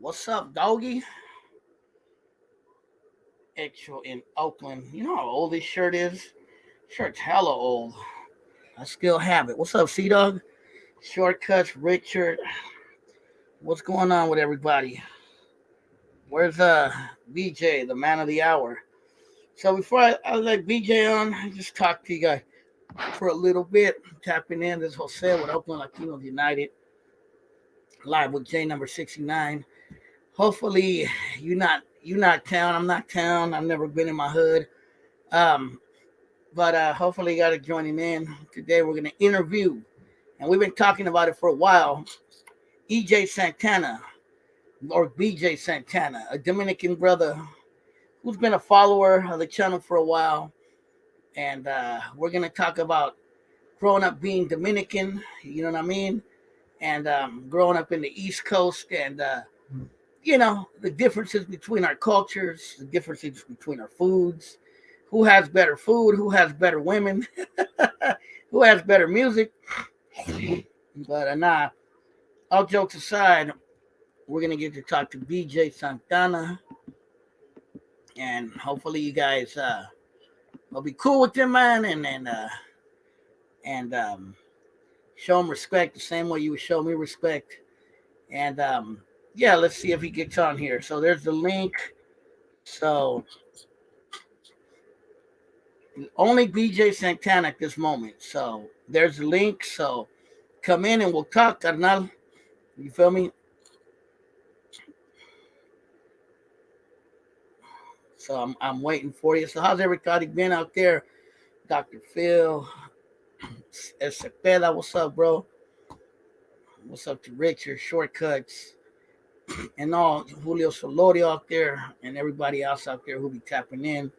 What's up, doggy? Actual in Oakland. You know how old this shirt is? Shirt's hella old. I still have it. What's up, Sea Dog? Shortcuts, Richard. What's going on with everybody? Where's BJ, the man of the hour? So before I let BJ on, I just talk to you guys for a little bit. Tapping in. This is Jose with Oakland Latinos United. Live with J number 69. Hopefully you not town. I'm not town. I've never been in my hood. Um, but hopefully you got to joining in. Today we're gonna interview, and we've been talking about it for a while. EJ Santana or BJ Santana, a Dominican brother who's been a follower of the channel for a while, and we're gonna talk about growing up being Dominican. You know what I mean? And growing up in the East Coast, and the differences between our cultures, the differences between our foods, who has better food, who has better women, who has better music. But nah, all jokes aside, we're gonna get to talk to BJ Santana, and hopefully you guys will be cool with him, man, and show him respect the same way you would show me respect. And yeah, let's see if he gets on here. So there's the link. So only BJ Santana at this moment. So there's the link. So come in and we'll talk, carnal. You feel me? So I'm waiting for you. So how's everybody been out there? Dr. Phil, Cepeda, what's up, bro? What's up to Richard, Shortcuts, and all Julio Solorio out there, and everybody else out there who'll be tapping in.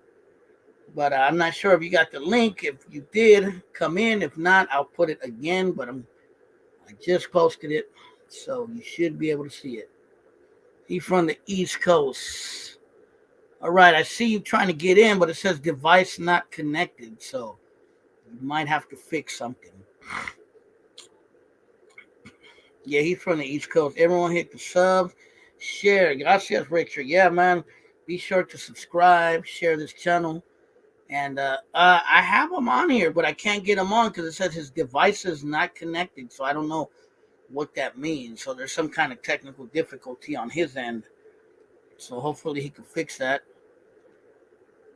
But I'm not sure if you got the link. If you did, come in. If not, I'll put it again. But I just posted it, so you should be able to see it. He's from the East Coast. All right, I see you trying to get in, but it says device not connected, so you might have to fix something. Yeah, he's from the East Coast. Everyone hit the sub, share. Gracias, Richard. Yeah, man. Be sure to subscribe, share this channel. And I have him on here, but I can't get him on because it says his device is not connected. So I don't know what that means. So there's some kind of technical difficulty on his end. So hopefully he can fix that.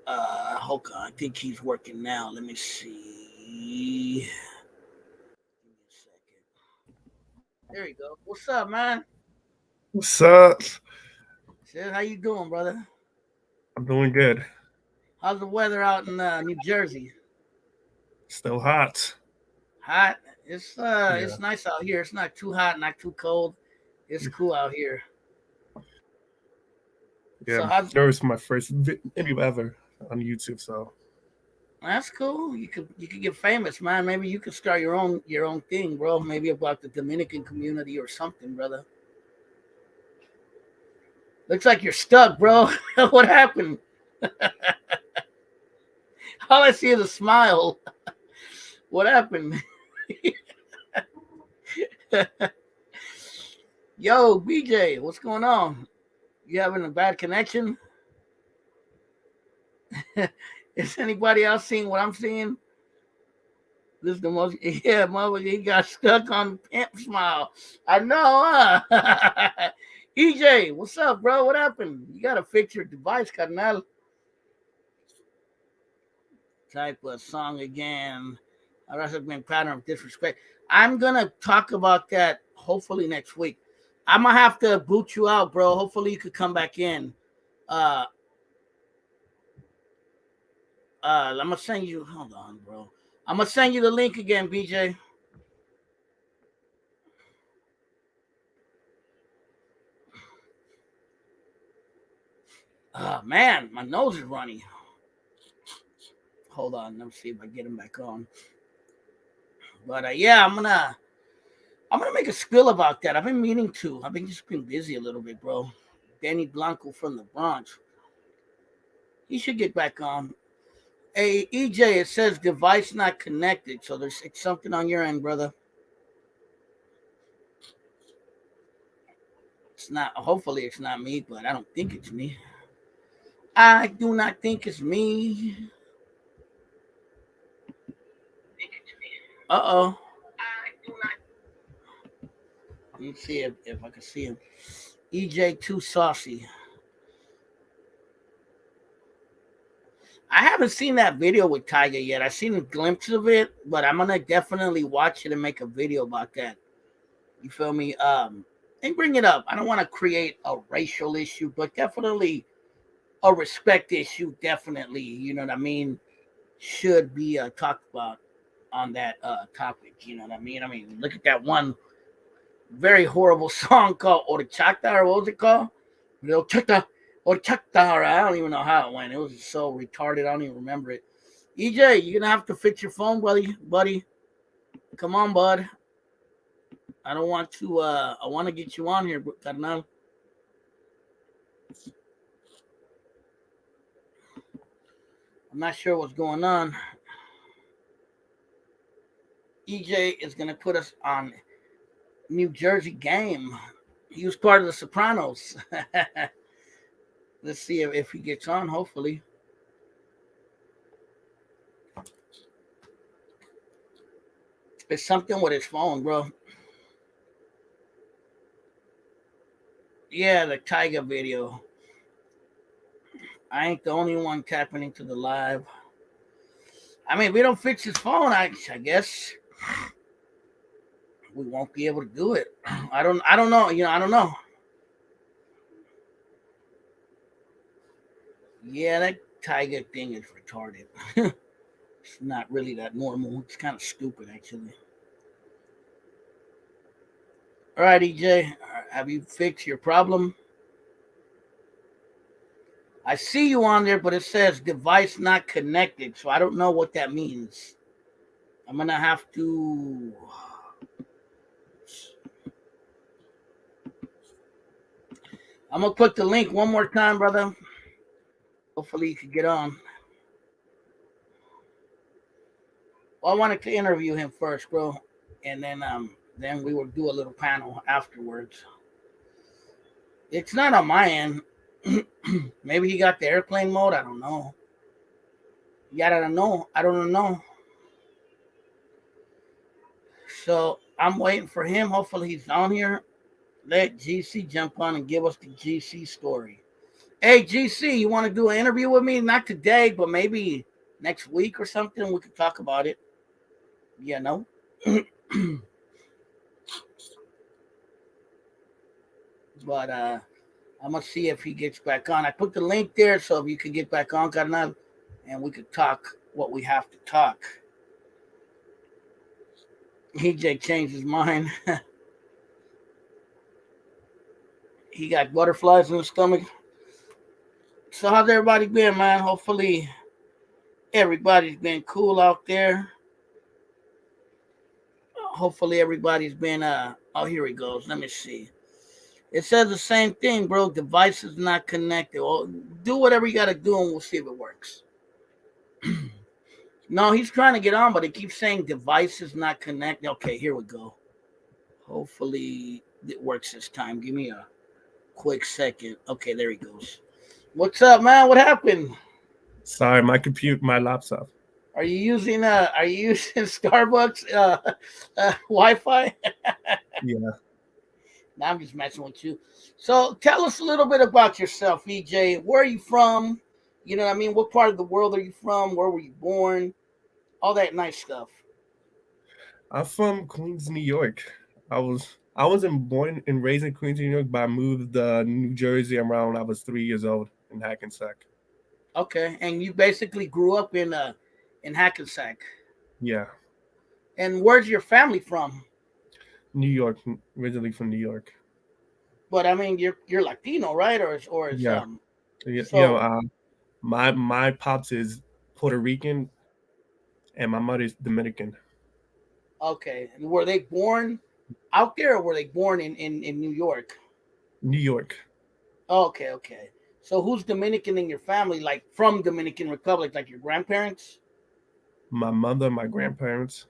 Hold on. I think he's working now. Let me see. Give me a second. There you go. What's up, man? What's up? Sid, how you doing, brother? I'm doing good. How's the weather out in New Jersey? Still hot. Hot. Yeah. It's nice out here. It's not too hot, not too cold. It's cool out here. Yeah. So how's That was my first video ever on YouTube. So That's cool. You could get famous, man. Maybe you could start your own thing, bro. Maybe about the Dominican community or something, brother. Looks like you're stuck, bro. What happened? All I see is a smile. What happened? Yo, BJ, what's going on? You having a bad connection? Is anybody else seeing what I'm seeing? This is the most, yeah, mother, he got stuck on Pimp Smile. I know, huh? EJ, what's up, bro? What happened? You gotta fix your device, carnal. Type a song again. A recipe pattern of disrespect. I'm gonna talk about that hopefully next week. I'm gonna have to boot you out, bro. Hopefully you could come back in. Uh I'm gonna send you. Hold on, bro. I'm gonna send you the link again, BJ. Man, my nose is runny. Hold on, let me see if I get him back on. But yeah, I'm gonna make a spill about that. I've been meaning to. I've been just been busy a little bit, bro. Danny Blanco from the Bronx. He should get back on. Hey, EJ, it says device not connected. So there's something on your end, brother. It's not. Hopefully, it's not me, but I don't think it's me. I do not think it's me. Uh oh. Let me see if I can see him. EJ too saucy. I haven't seen that video with Tiger yet. I've seen a glimpse of it, but I'm gonna definitely watch it and make a video about that. You feel me? And bring it up. I don't want to create a racial issue, but definitely a respect issue. Definitely, you know what I mean, should be talked about on that topic. You know what I mean? I mean, look at that one very horrible song called Orchata, or what was it called? Orchata, Orchata, or I don't even know how it went. It was so retarded, I don't even remember it. EJ, you're gonna have to fix your phone, buddy. Come on, bud. I don't want to I want to get you on here, carnal. I'm not sure what's going on. EJ is gonna put us on New Jersey game. He was part of the Sopranos. Let's see if he gets on, hopefully. It's something with his phone, bro. Yeah, the Tiger video. I ain't the only one tapping into the live. I mean, if we don't fix his phone, I guess we won't be able to do it. I don't know. You know, I don't know. Yeah, that Tiger thing is retarded. It's not really that normal. It's kind of stupid, actually. All right, EJ, have you fixed your problem? I see you on there, but it says device not connected, so I don't know what that means. I'm gonna have to. I'm gonna click the link one more time, brother. Hopefully, you can get on. Well, I wanted to interview him first, bro, and then we will do a little panel afterwards. It's not on my end. Maybe he got the airplane mode. I don't know. Yeah, I don't know. I don't know. So I'm waiting for him. Hopefully he's on here. Let GC jump on and give us the GC story. Hey GC, you want to do an interview with me? Not today, but maybe next week or something. We could talk about it. You know. But I'm gonna see if he gets back on. I put the link there, so if you can get back on, carnal, and we could talk what we have to talk. EJ changed his mind. He got butterflies in his stomach. So how's everybody been, man? Hopefully everybody's been cool out there. Hopefully everybody's been oh, here he goes. Let me see. It says the same thing, bro. Device is not connected. Well, do whatever you gotta do and we'll see if it works. No, he's trying to get on, but it keeps saying device is not connected. Okay, here we go. Hopefully it works this time. Give me a quick second. Okay, there he goes. What's up, man? What happened? Sorry, my laptop. Are you using Starbucks Wi-Fi? Yeah. Now I'm just messing with you. So tell us a little bit about yourself, EJ. Where are you from? You know what I mean? What part of the world are you from? Where were you born? All that nice stuff. I'm from Queens, New York. I wasn't born and raised in Queens, New York, but I moved to New Jersey around when I was 3 years old in Hackensack. Okay, and you basically grew up in Hackensack. Yeah. And where's your family from? New York, originally from New York. But I mean, you're Latino, right? Or is Yeah. so My pops is Puerto Rican and my mother is Dominican. okay. Were they born out there, or were they born in New York? New York. Okay, okay. So who's Dominican in your family? Like from Dominican Republic, like your grandparents? My mother, my grandparents.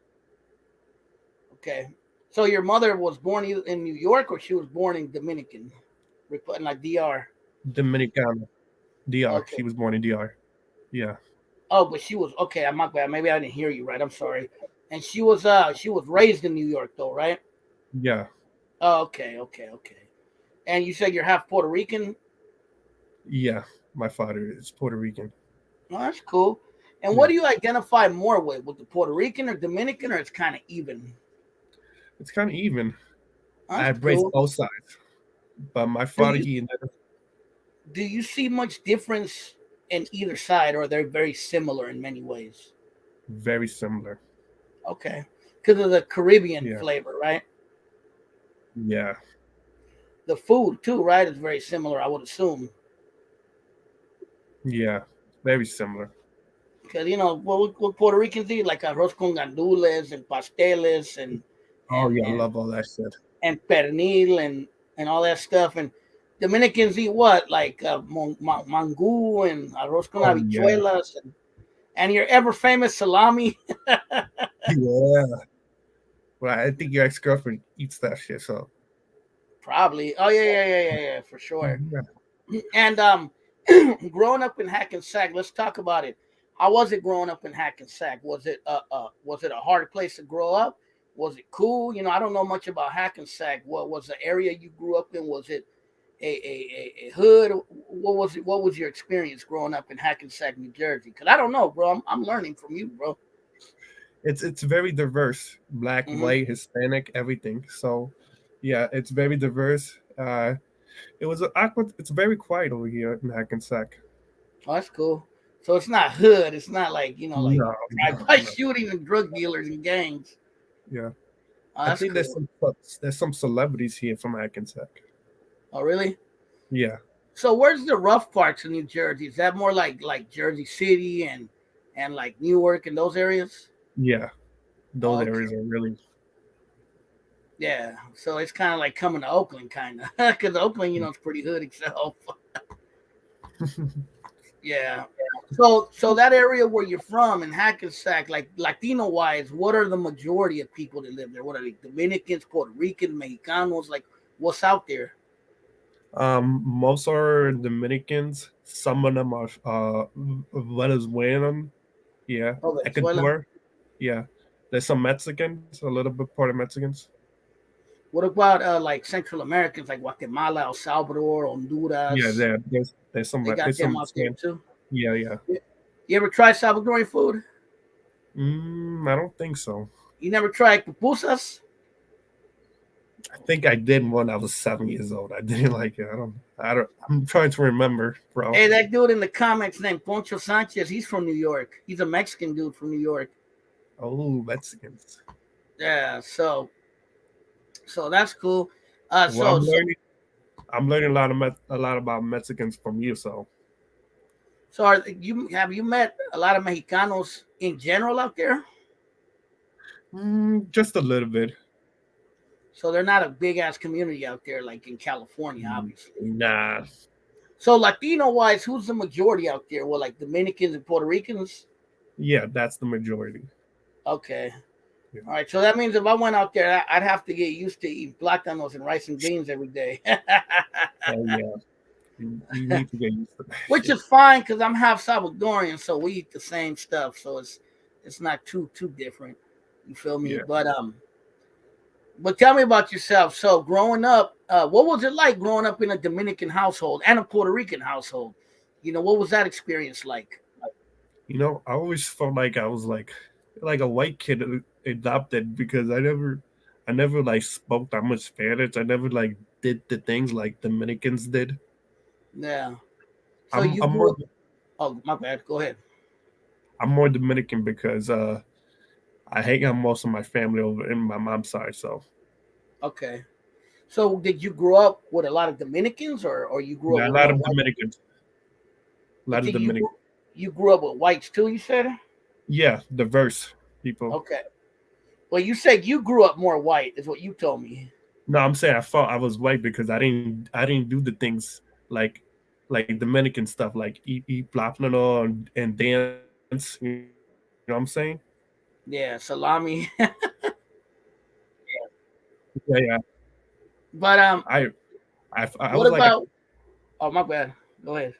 Okay. So your mother was born in New York, or she was born in Dominican? Like DR. Dominicana, DR. Okay. She was born in DR. Yeah, Oh, but she was okay. I'm not bad. Maybe I didn't hear you right. I'm sorry. And she was raised in New York though, right? yeah, Oh, okay, okay, okay. And you said you're half Puerto Rican. yeah. My father is Puerto Rican. Oh, that's cool. And what Yeah, do you identify more with the Puerto Rican or Dominican, or it's kind of even? it's kind of even. Oh, I that's embrace cool. both sides, but my Do father, you he do you see much difference in either side, or they're very similar in many ways? very similar. Okay, because of the Caribbean Yeah, flavor, right? yeah, The food too, right? Is very similar, I would assume. yeah. Very similar. Because what Puerto Ricans eat, like arroz con gandules and pasteles Oh and yeah, I and love all that shit. and pernil and all that stuff. And Dominicans eat what, like mango and arroz con Oh yeah, habichuelas and your ever famous salami. yeah. Well, I think your ex girlfriend eats that shit. So Probably. Oh yeah, for sure. yeah. And growing up in Hackensack, let's talk about it. How was it growing up in Hackensack? Was it a hard place to grow up? Was it cool? I don't know much about Hackensack. What was the area you grew up in? Was it a hood? What was it? What was your experience growing up in Hackensack, New Jersey? Because I don't know, bro. I'm learning from you, bro. It's very diverse. Black, Hmm. white, Hispanic, everything. So yeah, it's very diverse. It was awkward. It's very quiet over here in Hackensack. Oh, that's cool. So it's not hood. It's not like like No, no, drive-by no. shooting and drug dealers and gangs. Yeah, Oh, I that's think cool. there's some celebrities here from Hackensack. Oh, really? Yeah, So where's the rough parts of New Jersey? Is that more like Jersey City and like Newark and those areas? yeah. Those Okay. areas are really. Yeah. So it's kind of like coming to Oakland, kind of, because Oakland, it's pretty hood itself. Yeah. So that area where you're from in Hackensack, like Latino wise, what are the majority of people that live there? What are they? Dominicans, Puerto Ricans, Mexicanos? Like what's out there? Most are Dominicans. Some of them are Venezuelan. Yeah, Oh, Venezuela. Ecuador. Yeah, there's some Mexicans, a little bit part of Mexicans. What about like Central Americans, like Guatemala, El Salvador, Yeah, Honduras? They got there's them some out there Spain. too. Yeah, yeah. You ever try Salvadorian food? I don't think so. You never tried pupusas? I think I did when I was 7 years old. I didn't like it. I don't. I'm trying to remember, bro. Hey, that dude in the comments named Poncho Sanchez, he's from New York. He's a Mexican dude from New York. Oh, Mexicans. Yeah, so that's cool. Well, I'm learning a lot about Mexicans from you. So, So have you met a lot of Mexicanos in general out there? just a little bit. So they're not a big ass community out there like in California, obviously. Nah. So Latino wise, who's the majority out there? Well, like Dominicans and Puerto Ricans. Yeah, that's the majority. Okay. Yeah. All right. So that means if I went out there, I'd have to get used to eating plátanos and rice and beans every day. Oh yeah. You need to get used to that Which shit. is fine because I'm half Salvadorian, so we eat the same stuff. So it's not too different. You feel me? Yeah. But tell me about yourself. So growing up, what was it like growing up in a Dominican household and a Puerto Rican household? What was that experience like? I always felt like I was like a white kid adopted because I never like spoke that much Spanish. I never like did the things like Dominicans did. Yeah. So I'm you I'm grew more up. Oh, my bad. Go ahead. I'm more Dominican because I hang out most of my family over in my mom's side. So Okay. So did you grow up with a lot of Dominicans, or you grew up yeah, a with lot more of white? Dominicans, a But lot of did you Dominican. you grew up with whites too? You said. Yeah, diverse people. Okay. Well, you said you grew up more white, is what you told me. No, I'm saying I thought I was white because I didn't do the things like like Dominican stuff like eat plátano and dance. You know what I'm saying? Yeah, salami. Yeah, yeah. but I I What was like about? Oh, my bad. Go ahead.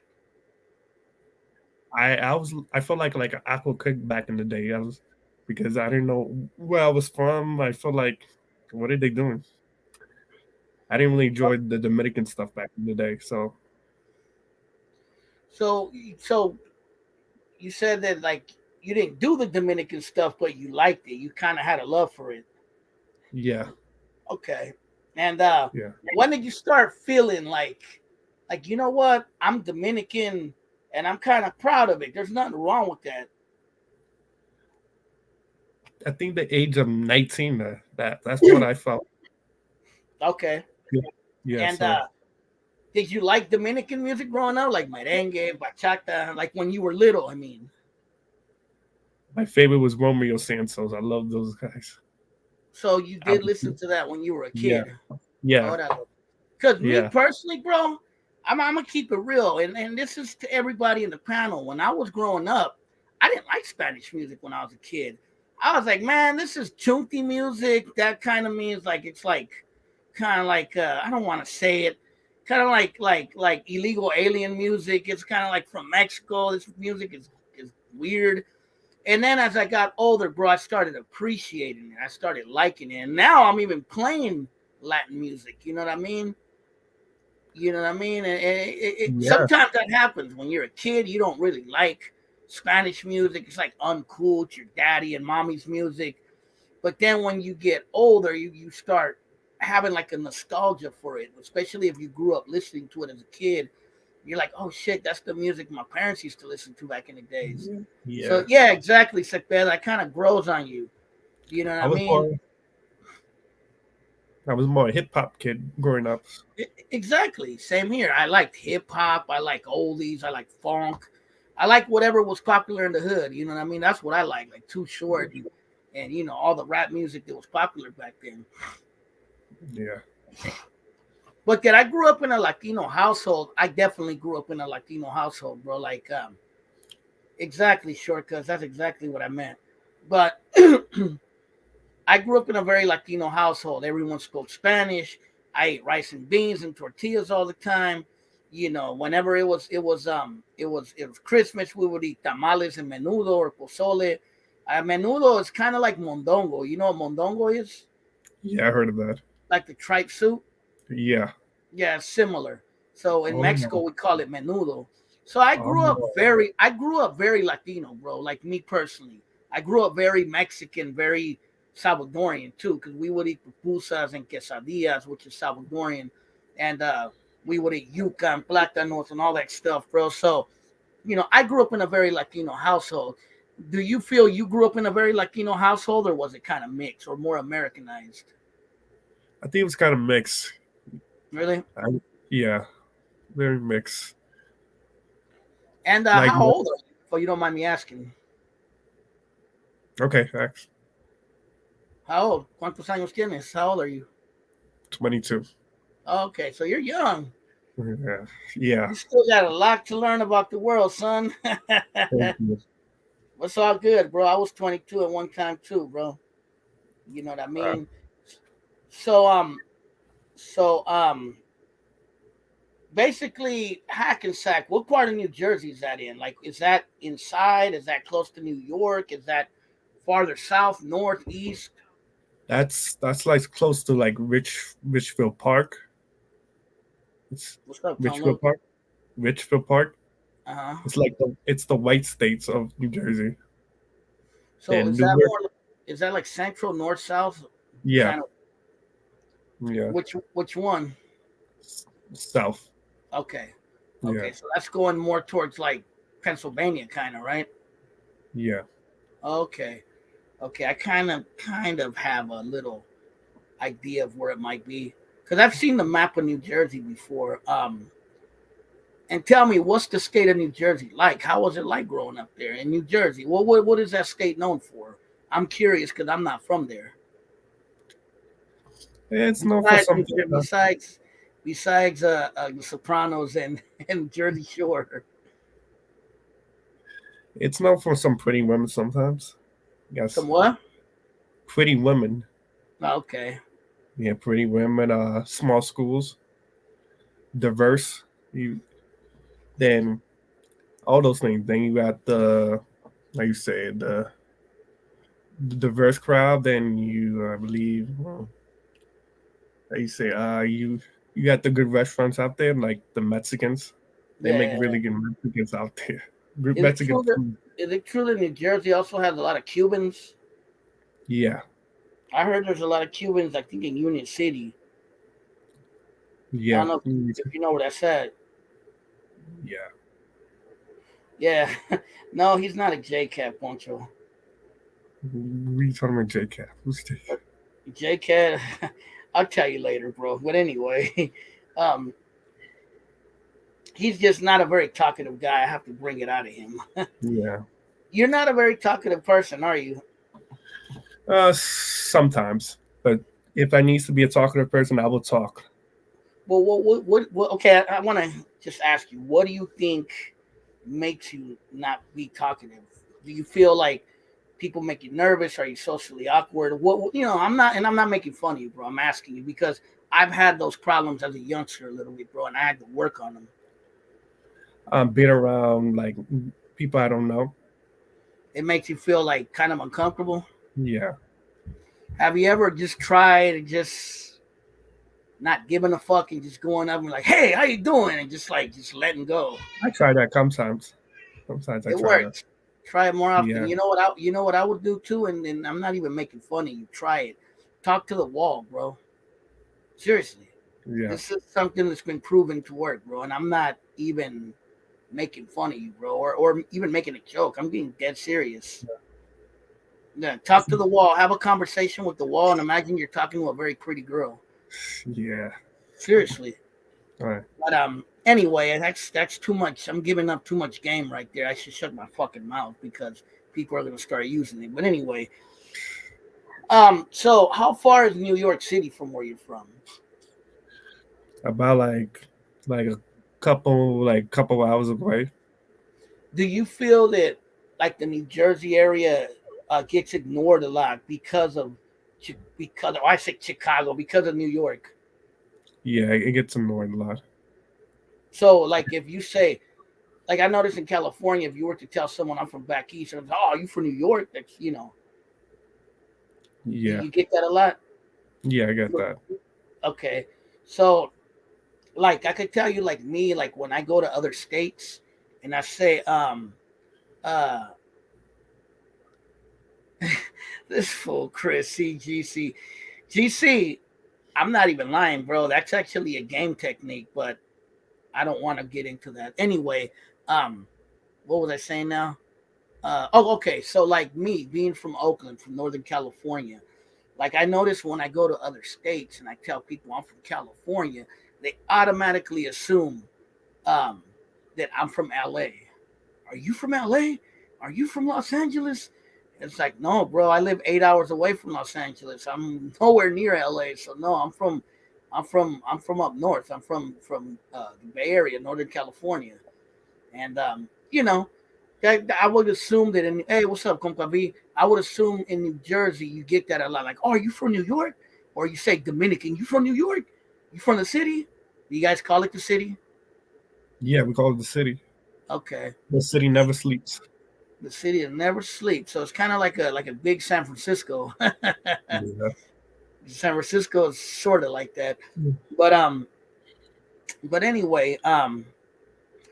I felt like an aqua cook back in the day. I was because I didn't know where I was from. I felt like what are they doing? I didn't really enjoy the Dominican stuff back in the day. So So, so you said that like you didn't do the Dominican stuff, but you liked it. You kind of had a love for it. yeah, Okay. And yeah. when did you start feeling like you know what? I'm Dominican, and I'm kind of proud of it. There's nothing wrong with that. I think the age of 19. That's what I felt. Okay. Yeah. Yeah. And So did you like Dominican music growing up, like merengue, bachata, like when you were little? I mean, my favorite was Romeo Santos. I love those guys. so you I did was, listen to that when you were a yeah, kid. yeah, Oh, that. Because me yeah, personally, bro, I'm gonna keep it real, and this is to everybody in the panel. When I was growing up, I didn't like Spanish music when I was a kid. I was like, man, this is chunty music. That kind of means like it's like kind of like I don't want to say it, kind of like illegal alien music. It's kind of like from Mexico. This music is weird. And then as I got older, bro, I started appreciating it. I started liking it, and now I'm even playing Latin music. You know what I mean? You know what I mean? And yeah, sometimes that happens when you're a kid. You don't really like Spanish music. It's like uncool. It's your daddy and mommy's music. But then when you get older, you start having like a nostalgia for it, especially if you grew up listening to it as a kid. You're like, oh shit, that's the music my parents used to listen to back in the days. So yeah. yeah, exactly, Sekbel. That kind of grows on you. You know what I I was mean? more I was more a hip hop kid growing up. Exactly. Same here. I liked hip hop. I like oldies. I like funk. I like whatever was popular in the hood. You know what I mean? That's what I like Too Short and you know all the rap music that was popular back then. Yeah, But that I grew up in a Latino household. I definitely grew up in a Latino household, bro. Like exactly, short cuz that's exactly what I meant. But I grew up in a very Latino household. Everyone spoke Spanish. I ate rice and beans and tortillas all the time. You know, whenever it was Christmas, we would eat tamales and menudo or pozole. Menudo is kind of like mondongo. You know what mondongo is? yeah. I heard of that. Like the tripe soup. Yeah. Yeah, similar. So in Mexico Oh, we call it menudo. So oh, I grew up very Latino, bro. Like me personally, I grew up very Mexican, very Salvadorian too, because we would eat pupusas and quesadillas, which is Salvadorian, and we would eat yuca and plátanos and all that stuff, bro. So you know, I grew up in a very Latino household. Do you feel you grew up in a very Latino household, or was it kind of mixed or more Americanized? I think it was kind of mixed. Really? I, yeah, very mixed. And Like, how old are you? If you don't mind me asking. okay, thanks. How old? ¿Cuántos años tienes? How old are you? 22. Okay, so you're young. Yeah, yeah. You still got a lot to learn about the world, son. Thank you. It's all good, bro. I was 22 at one time too, bro. You know what I Uh, mean? So so basically Hackensack, what part of New Jersey is that in? Like is that inside? Is that close to New York? Is that farther south, north, east? that's like close to like Richfield Park. It's What's up, Tom Richfield Luke? Park. Richfield Park. Uh-huh. It's the white states of New Jersey So and is that Newark. more is that like central, north, south? Yeah, Kind of yeah. which one? South. Okay. Yeah, Okay. So that's going more towards like Pennsylvania kind of, right? yeah. Okay. Okay. I kind of have a little idea of where it might be cuz I've seen the map of New Jersey before. And tell me what's the state of New Jersey like? How was it like growing up there in New Jersey? What is that state known for? I'm curious cuz I'm not from there. It's known for Besides something. besides the Sopranos and and Jersey Shore. It's known for some pretty women sometimes. Yes, Some what? pretty women. Okay. Yeah, pretty women. Small schools. diverse. You then all those things. Then you got the like you said the diverse crowd. Then you I believe like you say you got the good restaurants out there like the Mexicans. They make Yeah. really good Mexicans out there. Good Is it Mexican true that food. New Jersey also has a lot of Cubans? Yeah, I heard there's a lot of Cubans. I think in Union City. I yeah, don't know if you know where that's at. yeah. Yeah. No, he's not a J Cat, Poncho. We talking about J Cat. Who's J? J Cat. I'll tell you later, bro. But anyway, um, he's just not a very talkative guy. I have to bring it out of him. Yeah. You're not a very talkative person, are you? Sometimes, but if I needs to be a talkative person, I will talk. Well, okay, I want to just ask you, what do you think makes you not be talkative? Do you feel like people make you nervous? Are you socially awkward? I'm not making fun of you, bro. I'm asking you because I've had those problems as a youngster a little bit, bro, and I had to work on them. Being around like people I don't know. It makes you feel like kind of uncomfortable. Yeah, Have you ever just tried and just not giving a fuck and just going up and like, hey, how you doing? And just letting go. I try that sometimes. Sometimes I It try that. works. Try it more often. Yeah, You know what I would do too, and I'm not even making fun of you. Try it. Talk to the wall, bro. Seriously. yeah. This is something that's been proven to work, bro. And I'm not even making fun of you, bro, or even making a joke. I'm being dead serious. Yeah, talk to the wall. Have a conversation with the wall, and imagine you're talking to a very pretty girl. Yeah. Seriously. All right. But anyway, that's too much. I'm giving up too much game right there. I should shut my fucking mouth because people are gonna start using it. But anyway, so how far is New York City from where you're from? About like a couple hours away. Do you feel that like the New Jersey area gets ignored a lot because of I say Chicago because of New York? Yeah, it gets annoying a lot. So like if you say like I noticed in California, if you were to tell someone I'm from back east, and oh, you from New York? That's do Yeah, you get that a lot? yeah, I get that. Okay, so like I could tell you like me like when I go to other states and I say uh this fool Chris CGC I'm not even lying, bro. That's actually a game technique, but I don't want to get into that. Anyway, um, what was I saying now? Okay. So like me being from Oakland, from Northern California, like I notice when I go to other states and I tell people I'm from California, they automatically assume um, that I'm from LA. Are you from LA? Are you from Los Angeles? It's like, no, bro, I live 8 hours away from Los Angeles. I'm nowhere near LA. So no, I'm from up north. I'm from the Bay Area, Northern California. And I would assume that in hey, what's up, compa B? I would assume in New Jersey you get that a lot. Like, oh, are you from New York? Or you say Dominican, you from New York? You from the city? You guys call it the city? Yeah, we call it the city. Okay. The city never sleeps. The city that never sleeps. So it's kind of like a big San Francisco. Yeah. San Francisco is sort of like that. But anyway,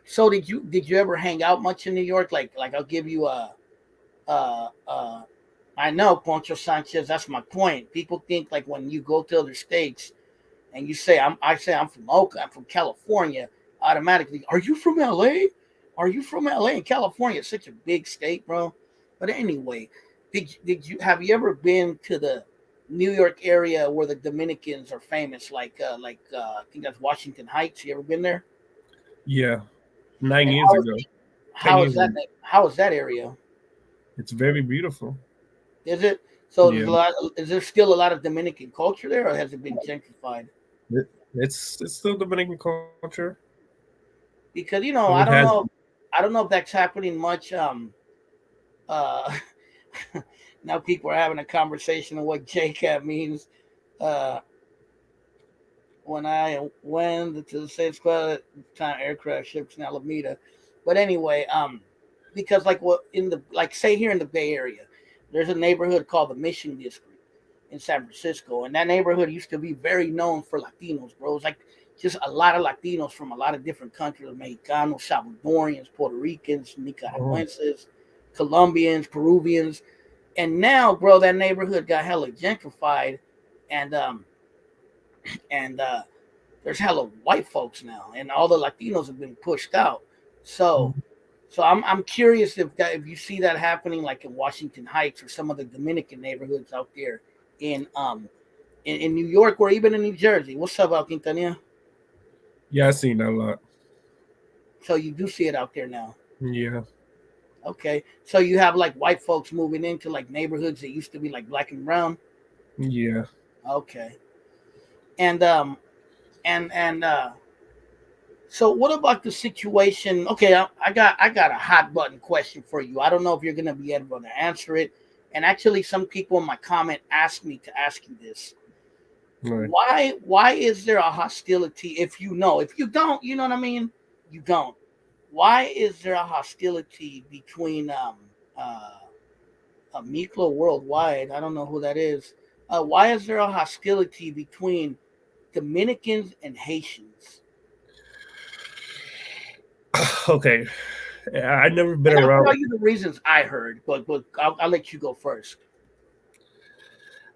so did you ever hang out much in New York? Like I'll give you uh uh I know Poncho Sanchez, that's my point. People think like when you go to other states and you say I say I'm from Oakland, I'm from California, automatically, are you from LA? Are you from LA? And California is such a big state, bro. But anyway, did you have you ever been to the New York area where the Dominicans are famous? I think that's Washington Heights. You ever been there? Yeah. Nine And years ago, 10 years ago. how is that area? It's very beautiful. Is it so? Yeah. Is there still a lot of Dominican culture there, or has it been gentrified? It's still Dominican culture. Because It has I don't know if that's happening much. Uh, now people are having a conversation on what JCAT means. Uh, when I went to the state squad time aircraft ships in Alameda. But anyway, because like what in the like say here in the Bay Area, there's a neighborhood called the Mission District in San Francisco, and that neighborhood used to be very known for Latinos, bro. It's like just a lot of Latinos from a lot of different countries: Mexicanos, Salvadorians, Puerto Ricans, Oh, Nicaraguenses, Colombians, Peruvians, and now, bro, that neighborhood got hella gentrified, and and there's hella white folks now, and all the Latinos have been pushed out. So, I'm curious if you see that happening, like in Washington Heights or some of the Dominican neighborhoods out there in in New York or even in New Jersey. What's up, Al Quintanilla? yeah, I seen that a lot. So you do see it out there now. Yeah, Okay, so you have like white folks moving into like neighborhoods that used to be like black and brown. yeah. Okay, and and so what about the situation? Okay, I got a hot button question for you. I don't know if you're gonna be able to answer it. And actually, some people in my comment asked me to ask you this. Right. Why is there a hostility? If you know, if you don't, you know what I mean. You don't. Why is there a hostility between Miklo Worldwide? I don't know who that is. Why is there a hostility between Dominicans and Haitians? Okay, I never been And I'll around. tell you the reasons I heard, but I'll let you go first.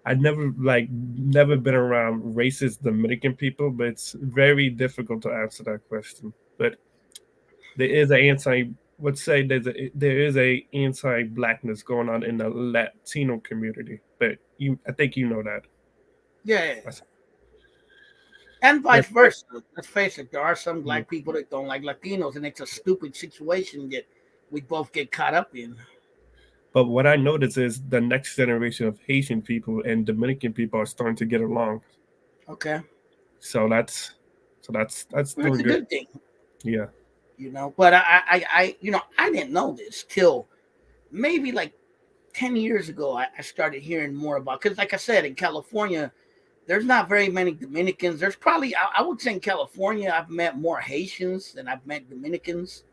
I never been around racist Dominican people, but it's very difficult to answer that question. But there is a anti. Let's say there is a anti blackness going on in the Latino community. But I think you know that. Yeah, yeah, yeah. That's, And yeah, vice versa. Let's face it, there are some yeah. black people that don't like Latinos, and it's a stupid situation that we both get caught up in. But what I notice is the next generation of Haitian people and Dominican people are starting to get along. Okay, So that's well, that's doing a good. good thing, Yeah. But I didn't know this till maybe like 10 years ago. I started hearing more about because, like I said, in California, there's not very many Dominicans. There's probably I would say in California, I've met more Haitians than I've met Dominicans.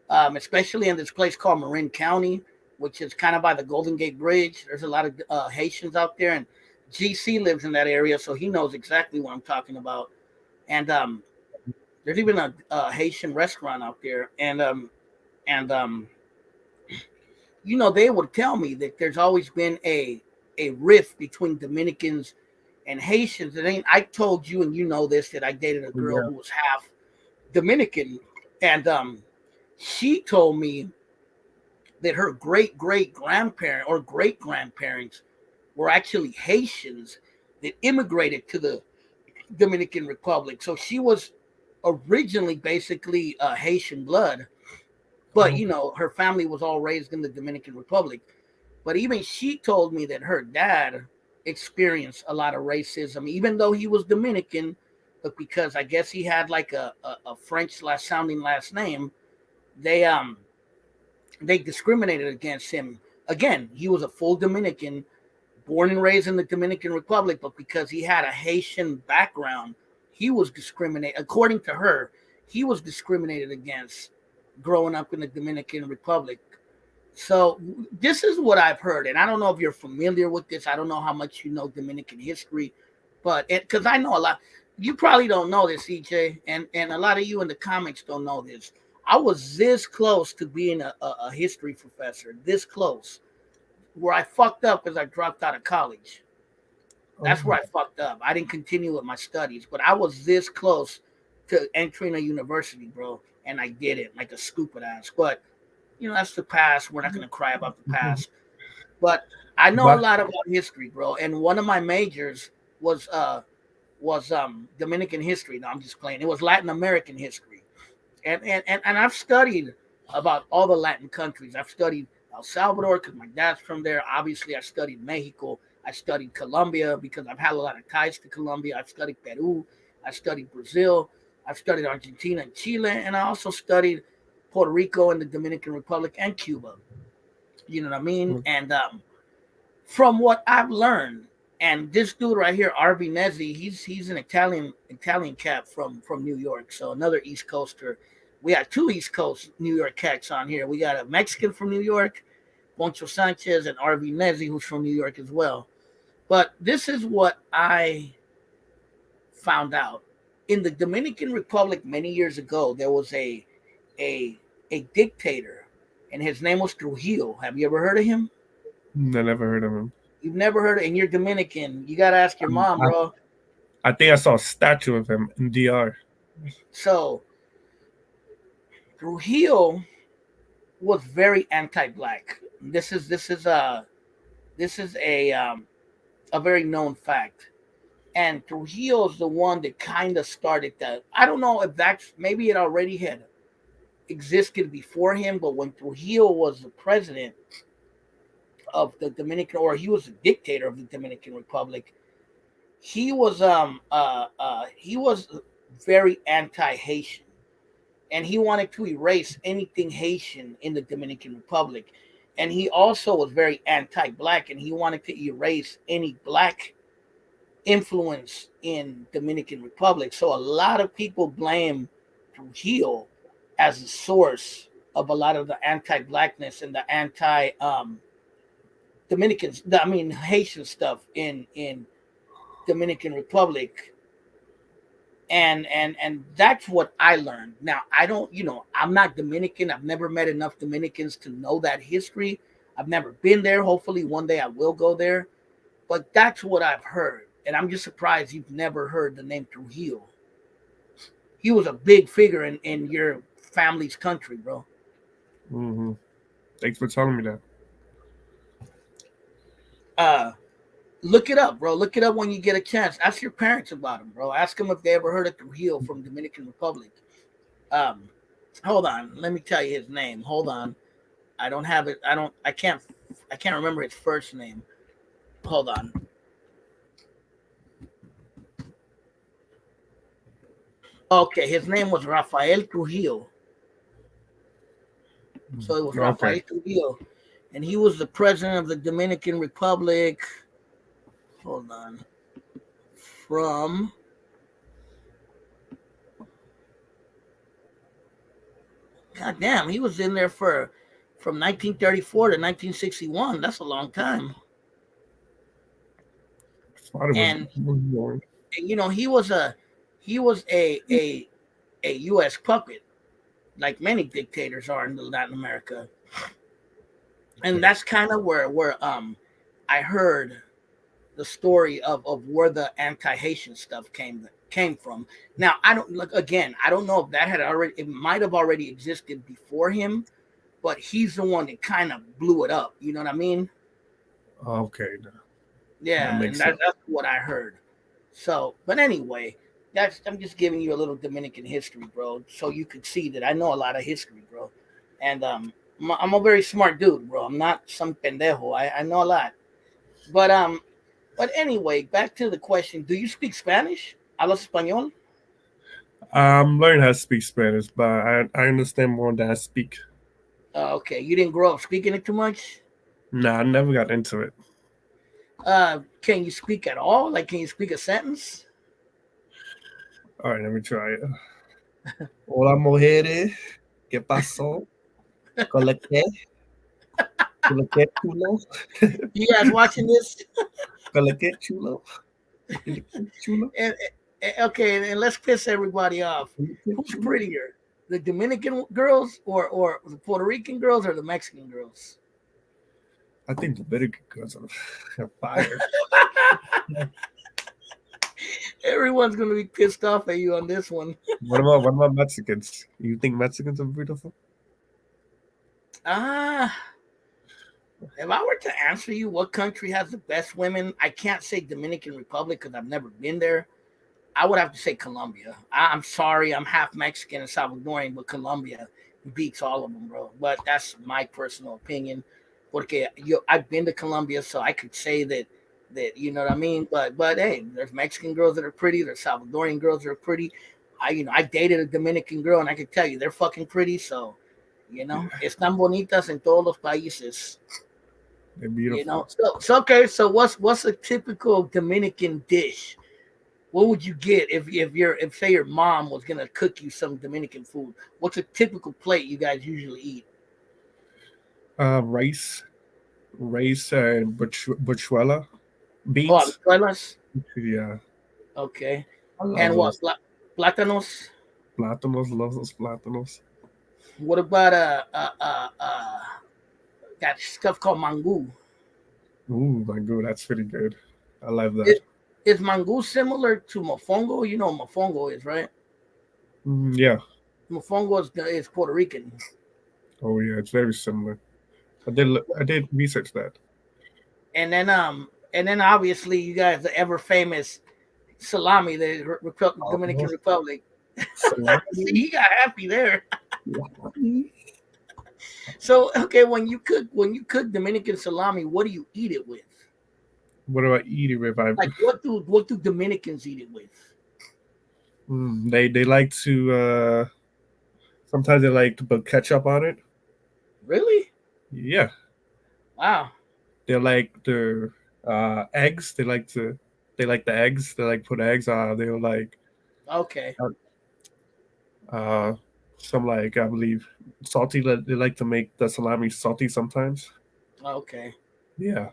Especially in this place called Marin County, which is kind of by the Golden Gate Bridge. There's a lot of Haitians out there, and GC lives in that area, so he knows exactly what I'm talking about. And there's even a Haitian restaurant out there, and they would tell me that there's always been a rift between Dominicans and Haitians. And I told you, and you know this, that I dated a girl Yeah. who was half Dominican, and she told me that her great great grandparent or great grandparents were actually Haitians that immigrated to the Dominican Republic. So she was originally basically Haitian blood, but Oh, her family was all raised in the Dominican Republic. But even she told me that her dad experienced a lot of racism, even though he was Dominican, but because I guess he had like a French last sounding last name, they they discriminated against him. Again, he was a full Dominican, born and raised in the Dominican Republic, but because he had a Haitian background, he was discriminated. According to her, he was discriminated against growing up in the Dominican Republic. So this is what I've heard, and I don't know if you're familiar with this. I don't know how much you know Dominican history, but because I know a lot, you probably don't know this, EJ, and a lot of you in the comments don't know this. I was this close to being a history professor, this close. Where I fucked up is I dropped out of college. That's oh, where I fucked up. I didn't continue with my studies, but I was this close to entering a university, bro, and I did it like a stupid ass. But that's the past. We're not gonna cry about the past. But I know a but lot about history, bro. And one of my majors was Dominican history. No, I'm just playing. It was Latin American history. And I've studied about all the Latin countries. I've studied El Salvador because my dad's from there. Obviously, I studied Mexico. I studied Colombia because I've had a lot of ties to Colombia. I've studied Peru. I studied Brazil. I've studied Argentina and Chile, and I also studied Puerto Rico and the Dominican Republic and Cuba. You know what I mean? And from what I've learned, And this dude right here, RV Nezzi, he's an Italian cat from New York. So another East Coaster. We got two East Coast New York cats on here. We got a Mexican from New York, Poncho Sanchez, and RV Nezzi, who's from New York as well. But this is what I found out. In the Dominican Republic many years ago, there was a a dictator, and his name was Trujillo. Have you ever heard of him? I never heard of him. You've never heard of, and you're Dominican. You gotta ask your mom, I, bro. I think I saw a statue of him in DR. So Trujillo was very anti-black. This is a very known fact. And Trujillo is the one that kind of started that. I don't know if that's maybe it already had existed before him, but when Trujillo was the president of the Dominican, or he was the dictator of the Dominican Republic, he was very anti-Haitian, and he wanted to erase anything Haitian in the Dominican Republic. And he also was very anti-black, and he wanted to erase any black influence in Dominican Republic. So a lot of people blame Trujillo as the source of a lot of the anti-blackness and the anti Dominicans, I mean Haitian stuff in Dominican Republic. And that's what I learned. Now I don't, I'm not Dominican. I've never met enough Dominicans to know that history. I've never been there. Hopefully one day I will go there. But that's what I've heard. And I'm just surprised you've never heard the name Trujillo. He was a big figure in your family's country, bro. Mm-hmm. Thanks for telling me that. Uh, Look it up, bro. Look it up when you get a chance. Ask your parents about him, bro. Ask them if they ever heard of Trujillo from Dominican Republic. Um, Hold on. Let me tell you his name. Hold on. I don't have it. I can't remember his first name. Hold on. Okay, his name was Rafael Trujillo. So it was Okay. Rafael Trujillo, and he was the president of the Dominican Republic. Hold on. From God damn, he was in there for from 1934 to 1961. That's a long time. I thought it And was born. he was a U.S. puppet, like many dictators are in Latin America. And Okay. that's kind of where I heard the story of where the anti-Haitian stuff came from. Now I don't look again. I don't know if that had already. It might have already existed before him, but he's the one that kind of blew it up. You know what I mean? Okay. That Yeah, and makes sense. that's what I heard. So, but anyway, that's I'm just giving you a little Dominican history, bro, so you could see that I know a lot of history, bro. And I'm a very smart dude, bro. I'm not some pendejo. I know a lot. But anyway, back to the question: do you speak Spanish? ¿Hablas español? I'm learning how to speak Spanish, but I understand more than I speak. Okay, you didn't grow up speaking it too much. Nah, I never got into it. Can you speak at all? Like, can you speak a sentence? All right, let me try it. Hola, mujeres. ¿Qué pasó? Coloqué. Coloqué chulo. You guys watching this? Coloqué chulo. Chulo. Okay, and let's piss everybody off. Who's Chulo. prettier, the Dominican girls or the Puerto Rican girls or the Mexican girls? I think the better girls are fire. Everyone's gonna be pissed off at you on this one. What about Mexicans? You think Mexicans are beautiful? Ah, if I were to answer you what country has the best women, I can't say Dominican Republic because I've never been there. I would have to say Colombia. I'm sorry, I'm half Mexican and Salvadorian, but Colombia beats all of them, bro. But that's my personal opinion. Porque I've been to Colombia, so I could say that you know what I mean. But hey, there's Mexican girls that are pretty. There's Salvadorian girls that are pretty. I dated a Dominican girl, and I can tell you they're fucking pretty. So Yeah. están bonitas en todos los países. They're You know, beautiful. so okay. So what's a typical Dominican dish? What would you get if say your mom was gonna cook you some Dominican food? What's a typical plate you guys usually eat? Rice, and buchuela Oh, beans. habichuelas. Yeah, Okay, I love and what those. plátanos? Plátanos, love those plátanos. What about that stuff called mango? Ooh, my god, that's pretty good. I love that. It, is mango similar to mofongo? You know what mofongo is, right? Yeah. Mofongo is Puerto Rican. Oh yeah, it's very similar. I did research that. And then obviously you guys the ever famous salami, the Dominican Plátanos, Republic. See, salami. he got happy there. Salami. So okay, when you cook Dominican salami, what do you eat it with? What do I eat it with? Like what do Dominicans eat it with? They like to sometimes they like to put ketchup on it. Really? Yeah, Wow. they like the eggs. They like the eggs. They like put eggs. They'll like Okay. uh some like I believe salty. They like to make the salami salty sometimes. Okay. Yeah,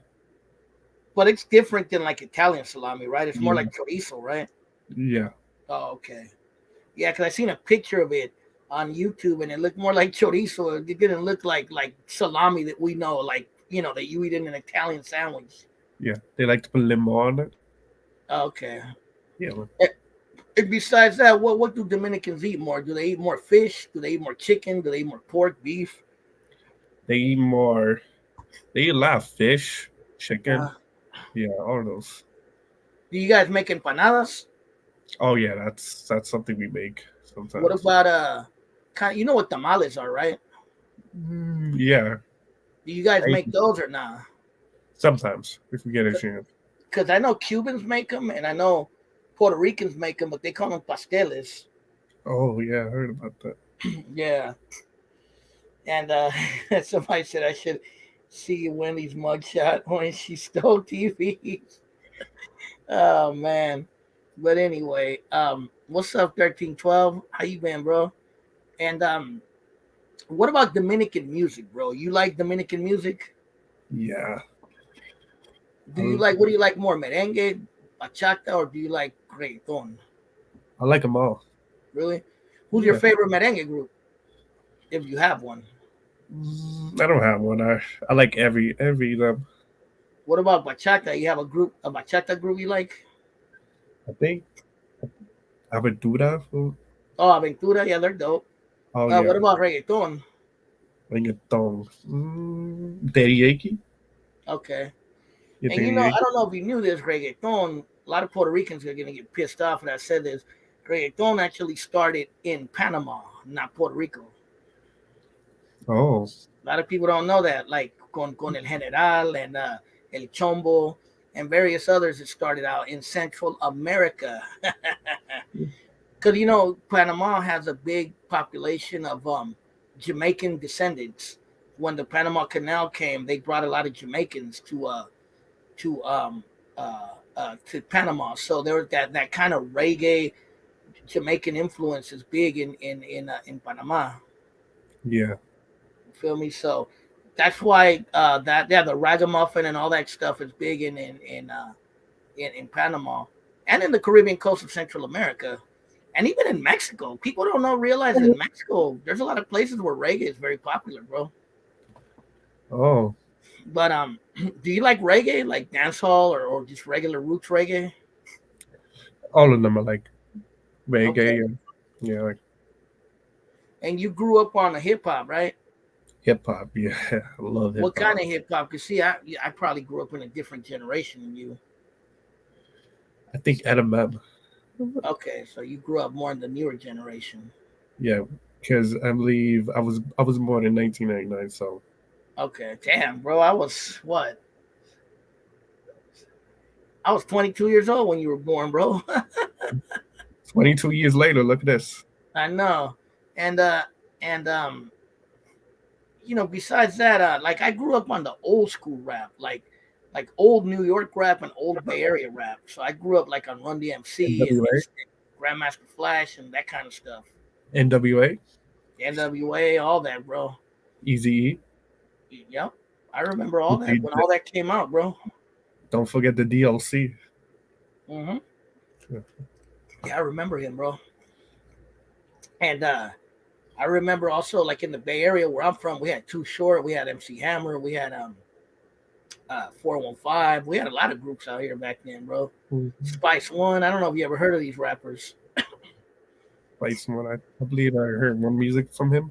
But it's different than like Italian salami, right? It's more yeah, like chorizo, right? yeah. Oh, okay. Yeah, because I seen a picture of it on YouTube and it looked more like chorizo. It didn't look like salami that we know, like that you eat in an Italian sandwich. Yeah, they like to put lemon on it. Okay. Yeah, man. And besides that, what do Dominicans eat more? Do they eat more fish? Do they eat more chicken? Do they eat more pork, beef? They eat more. They eat a lot of fish, Uh, chicken. Yeah, all those. do you guys make empanadas? Oh yeah, that's something we make What sometimes. about you know what tamales are, right? Yeah, Do you guys I, make those or not? sometimes if we get a chance. Because I know Cubans make them and I know Puerto Ricans make them, but they call them pasteles. Oh yeah, I heard about that. Yeah, and somebody said I should see Wendy's mugshot when she stole TVs. Oh man. But anyway, what's up, 1312? How you been, bro? And what about Dominican music, bro? You like Dominican music? Yeah, Do you like what do you like more, merengue, bachata, or do you like reggaeton? I like them all. Really? Who's your Yeah, favorite merengue group, if you have one? I don't have one. I like every them. What about bachata? You have a bachata group you like? I think Aventura. Oh, Aventura, yeah, they're dope. Oh What yeah, about reggaeton? reggaeton. Teriyaki. Okay. Yeah, And I teriyaki. don't know if you knew this, reggaeton, a lot of Puerto Ricans are going to get pissed off that I said this. Reggaeton actually started in Panama, not Puerto Rico. Oh A lot of people don't know that, like con El General and El Chombo and various others that started out in Central America. Because, Panama has a big population of Jamaican descendants. When the Panama Canal came, they brought a lot of Jamaicans to Panama. So there was that kind of reggae Jamaican influence is big in Panama. yeah, You feel me? So that's why the ragamuffin and all that stuff is big in Panama and in the Caribbean coast of Central America. And even in Mexico, people don't realize that in Mexico, there's a lot of places where reggae is very popular, bro. oh, But do you like reggae, like dancehall or just regular roots reggae? all of them are like Okay. reggae and yeah, like And you grew up on the hip hop, right? hip hop. Yeah, I love hip What kind hop. of hip hop? Cause see, I probably grew up in a different generation than you. I think Eminem. Okay, so you grew up more in the newer generation. Yeah, because I believe I was born in 1999, so Okay, damn, bro, I was what? I was 22 years old when you were born, bro. 22 years later, look at this. I know, and and besides that, like I grew up on the old school rap, like old New York rap and old Bay Area rap. So I grew up like on Run DMC and NWA, Grandmaster Flash and that kind of stuff. NWA, NWA, all that, bro. Easy. Yep, I remember all that when all that came out, bro. Don't forget the DLC. hmm Yeah, I remember him, bro. And I remember also like in the Bay Area where I'm from, we had Too Short, we had MC Hammer, we had 415. We had a lot of groups out here back then, bro. Mhm. Spice One. I don't know if you ever heard of these rappers. Like someone I believe I heard more music from him.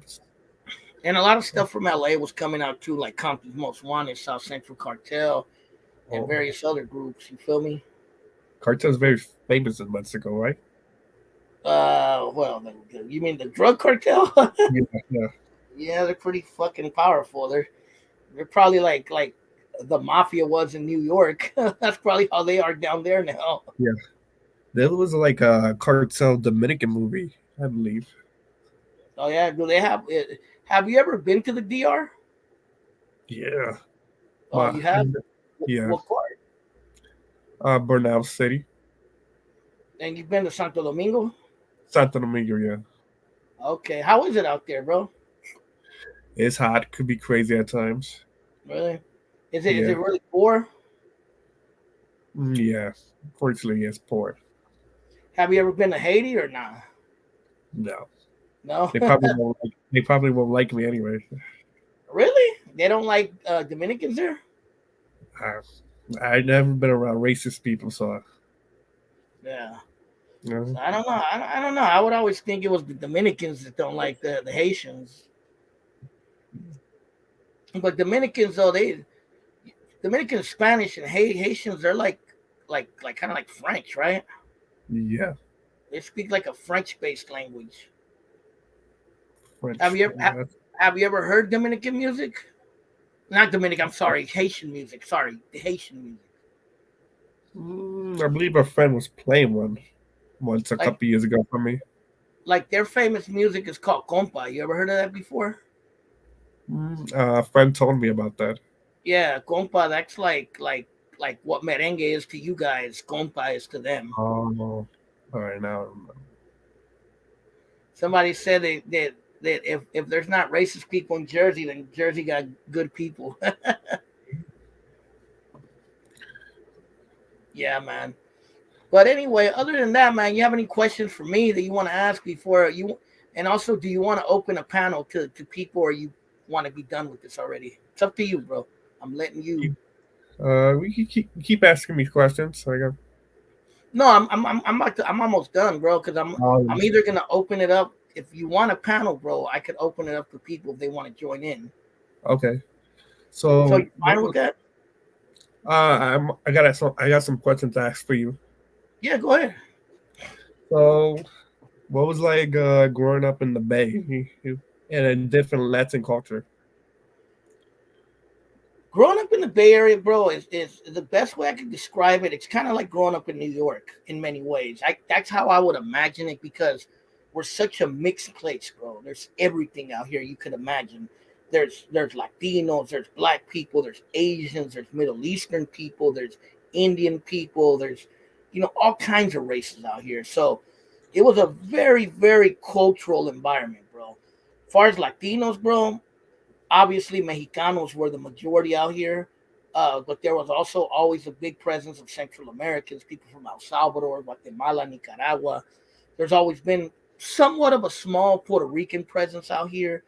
And a lot of stuff from LA was coming out too, like Compton's Most Wanted, South Central Cartel, and Oh, various other groups. You feel me? Cartel's very famous in Mexico, right? Well, you mean the drug cartel? Yeah, yeah, Yeah, they're pretty fucking powerful. They're probably like the mafia was in New York. That's probably how they are down there now. yeah. There was like a Cartel Dominican movie, I believe. Oh yeah, do they have? Have you ever been to the DR? Yeah, Oh, my you have. yeah, What part? Bernal City, And you've been to Santo Domingo? Santo Domingo. Yeah, Okay, how is it out there, bro? it's hot. Could be crazy at times. Really? Is Yeah, it really poor? yeah. Fortunately, it's poor. Have you ever been to Haiti or not? No, No, they probably won't. They probably won't like me anyway. really? They don't like Dominicans there? I, I've never been around racist people, so Yeah. you know. So I don't know. I don't know. I would always think it was the Dominicans that don't like the Haitians. But Dominicans though, they Dominican Spanish and Haitians, they're like kind of like French, right? Yeah, They speak like a French based language. Have French. you ever have you ever heard Dominican music? Not Dominican. I'm sorry, Haitian music. Sorry, the Haitian music. I believe a friend was playing one once a Like couple years ago for me. like their famous music is called compa. You ever heard of that before? A friend told me about that. Yeah, compa. That's like what merengue is to you guys. Compa is to them. Oh, all right, now I remember. Somebody said that if there's not racist people in Jersey, then Jersey got good people. Yeah, man. But anyway, other than that, man, you have any questions for me that you want to ask before you? And also, do you want to open a panel to people, or you want to be done with this already? It's up to you, bro. I'm letting you. We can keep asking me questions. I got. No, I'm almost done, bro. Because I'm Um, either gonna open it up. If you want a panel, bro, I could open it up to people if they want to join in. okay. So So you fine with that? I got some questions to ask for you. Yeah, go ahead. So what was like growing up in the Bay in a different Latin culture? Growing up in the Bay Area, bro, is the best way I could describe it. It's kind of like growing up in New York in many ways. That's how I would imagine it because we're such a mixed place, bro. There's everything out here you could imagine. There's Latinos, there's black people, there's Asians, there's Middle Eastern people, there's Indian people, there's all kinds of races out here. So it was a very, very cultural environment, bro. As far as Latinos, bro, obviously Mexicanos were the majority out here, but there was also always a big presence of Central Americans, people from El Salvador, Guatemala, Nicaragua. There's always been somewhat of a small Puerto Rican presence out here.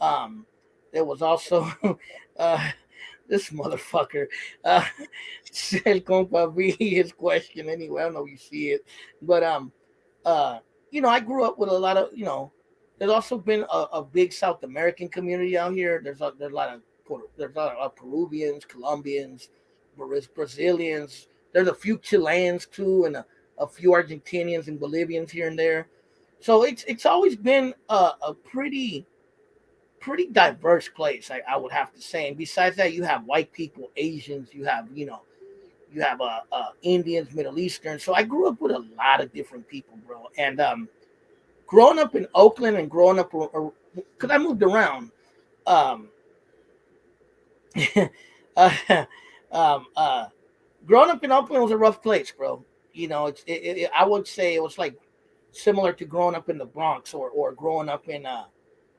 Um, there was also uh, this motherfucker. Uh, El compa V, his question anyway. I don't know if you see it, but uh, I grew up with a lot of There's also been a big South American community out here. There's a lot of Peruvians, Colombians, Brazilians. There's a few Chileans too, and a few Argentinians and Bolivians here and there. So it's always been a pretty diverse place. I would have to say. And besides that, you have white people, Asians. You have Indians, Middle Eastern. So I grew up with a lot of different people, bro. And growing up in Oakland and growing up because I moved around. Um, uh, um, uh, growing up in Oakland was a rough place, bro. I would say it was like similar to growing up in the Bronx or growing up in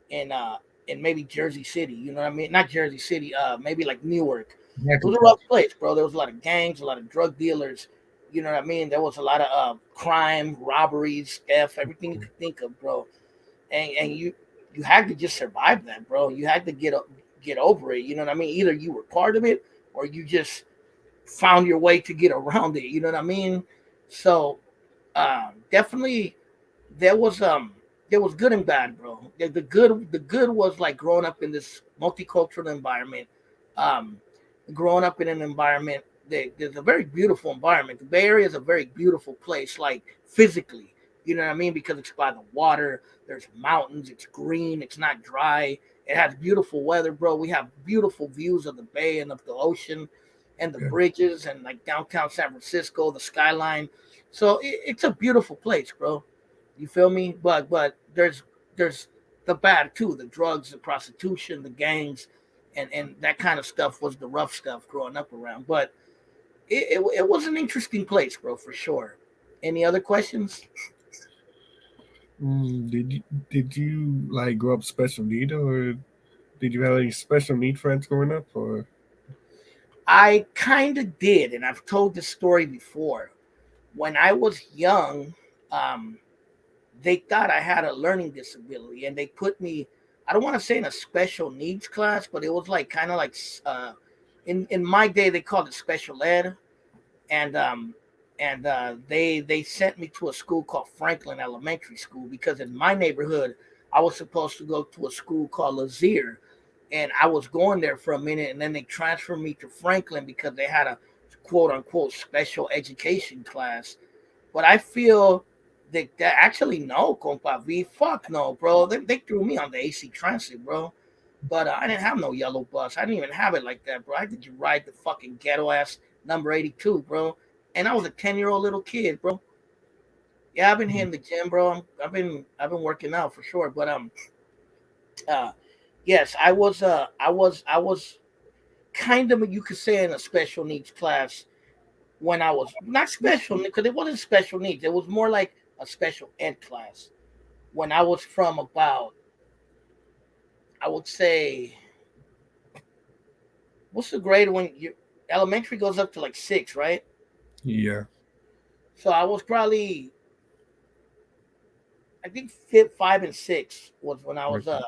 in maybe Jersey City. You know what I mean? Not Jersey City. Maybe like Newark. It was a rough place, bro. There was a lot of gangs, a lot of drug dealers. You know what I mean? There was a lot of crime, robberies, theft, everything you could think of, bro. And you had to just survive that, bro. You had to get over it. You know what I mean? Either you were part of it or you just found your way to get around it. You know what I mean? So definitely there was good and bad, bro. The good was like growing up in this multicultural environment, um, growing up in an environment there's a very beautiful environment. The Bay Area is a very beautiful place, like physically. You know what I mean? Because it's by the water. There's mountains. It's green. It's not dry. It has beautiful weather, bro. We have beautiful views of the bay and of the ocean, and the Yeah. bridges and like downtown San Francisco, the skyline. So it's a beautiful place, bro. You feel me? But there's the bad too, the drugs, the prostitution, the gangs, and that kind of stuff was the rough stuff growing up around. But it was an interesting place, bro, for sure. Any other questions? Did you like grow up special need, or did you have any special need friends growing up, or I kind of did, and I've told this story before. When I was young, um, they thought I had a learning disability, and they put me. I don't want to say in a special needs class, but it was like kind of like in my day they called it special ed, and they sent me to a school called Franklin Elementary School because in my neighborhood I was supposed to go to a school called Lazier, and I was going there for a minute, and then they transferred me to Franklin because they had a quote unquote special education class. But I feel that actually no, compa V, fuck no, bro. They threw me on the AC Transit, bro. But I didn't have no yellow bus. I didn't even have it like that, bro. I had to ride the fucking ghetto ass number 82, bro. And I was a 10-year-old little kid, bro. Yeah, I've been hitting the gym, bro. I've been working out for sure. But uh yes, I was kind of, you could say, in a special needs class when I was not special because it wasn't special needs. It was more like a special ed class when I was from about, I would say, what's the grade when you elementary goes up to like six, right? yeah? So I was probably, I think fifth, five, and six was when I was Okay.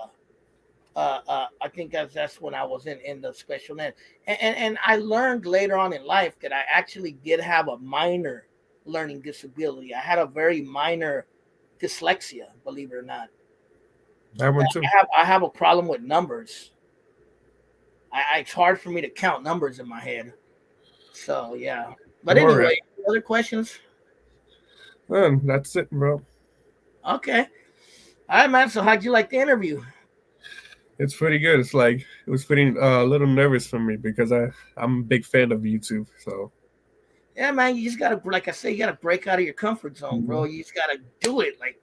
I think that's when I was in the special ed, and I learned later on in life that I actually did have a minor learning disability. I had a very minor dyslexia, believe it or not. I went too. I have a problem with numbers. It's hard for me to count numbers in my head. So yeah. But All right, anyway, other questions? that's it, bro. Okay. All right, man. So how'd you like the interview? It's pretty good. It's like it was pretty a little nervous for me because I'm a big fan of YouTube. So Yeah, man. You just gotta, like I say, you gotta break out of your comfort zone, bro. mhm. You just gotta do it. Like,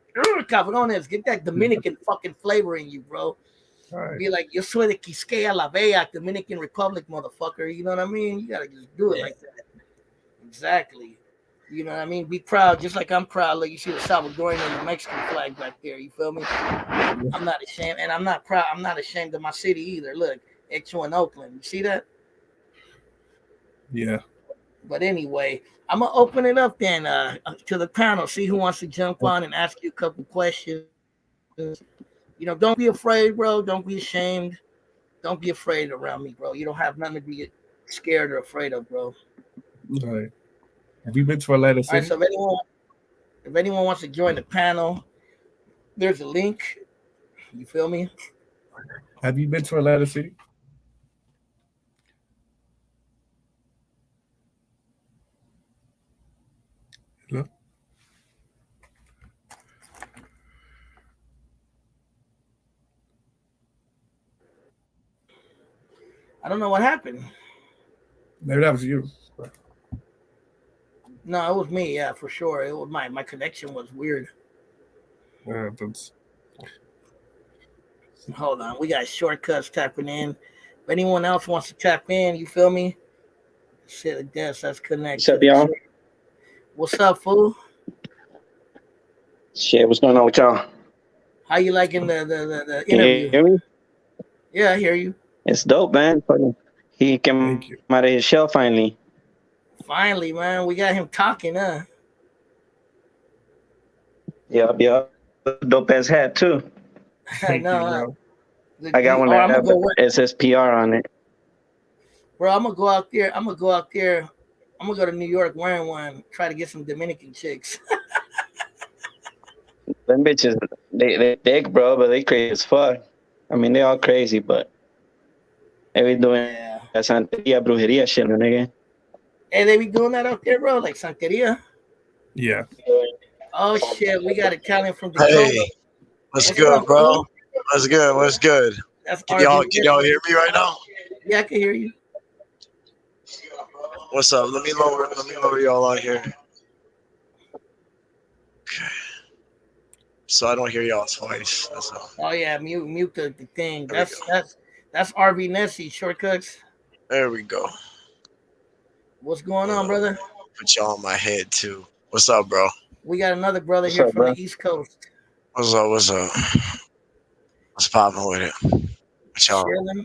cabrones, get that Dominican fucking flavor in you, bro. All right, Be like, yo soy de Quisqueya La Bella, Dominican Republic, motherfucker. You know what I mean? You gotta just do it yeah, like that. Exactly. You know what I mean? Be proud, just like I'm proud. Like you see the Salvadorian and the Mexican flag back there. You feel me? I'm not ashamed, and I'm not proud. I'm not ashamed of my city either. Look, Exo in Oakland. You see that? yeah. But anyway, I'm gonna open it up then to the panel. See who wants to jump on and ask you a couple questions. Don't be afraid, bro. Don't be ashamed. Don't be afraid around me, bro. You don't have nothing to be scared or afraid of, bro. All right. Have you been to Atlanta All right. City? So if anyone wants to join the panel, there's a link. You feel me? Have you been to Atlanta City? No, I don't know what happened. maybe that was you. No, it was me. Yeah, for sure. It was my connection was weird. That's Hold on, we got shortcuts tapping in. If anyone else wants to tap in, you feel me? Shit, I guess that's What's up, connected. y'all? What's up, fool? Shit, what's going on with y'all? How you liking the Can you interview? hear me? Yeah, I hear you. It's dope, man. He came out of Thank you. his shell finally. Finally, man, we got him talking, huh? Yep. Dope ass hat too. I Thank you, know. bro. I got one Or that I'm gonna have go work, SSPR on it. bro. I'm gonna go out there. I'm gonna go out there. I'm gonna go to New York wearing one. Try to get some Dominican chicks. Them bitches, they thick, bro, but they crazy as fuck. I mean, they all crazy, but they be doing that Yeah. santeria, brujeria shit, my nigga. Hey, they be doing that out there, bro. Like Santeria. Yeah. Oh shit, we got a Italian from Hey, Dakota. what's What's good, up, bro? fool? What's good? What's good? That's Can RV y'all Missy. hear me right now? Yeah, I can hear you. What's up? Let me lower y'all on here. Okay. So I don't hear y'all twice. That's all. Oh yeah, mute the thing. There we go. That's RV Nessie shortcuts. There we go. What's going on, Uh, brother? Put y'all on my head too. What's up, bro? We got another brother What's here up, from bro? the East Coast. What's up? What's popping with it? What y'all? Chilling.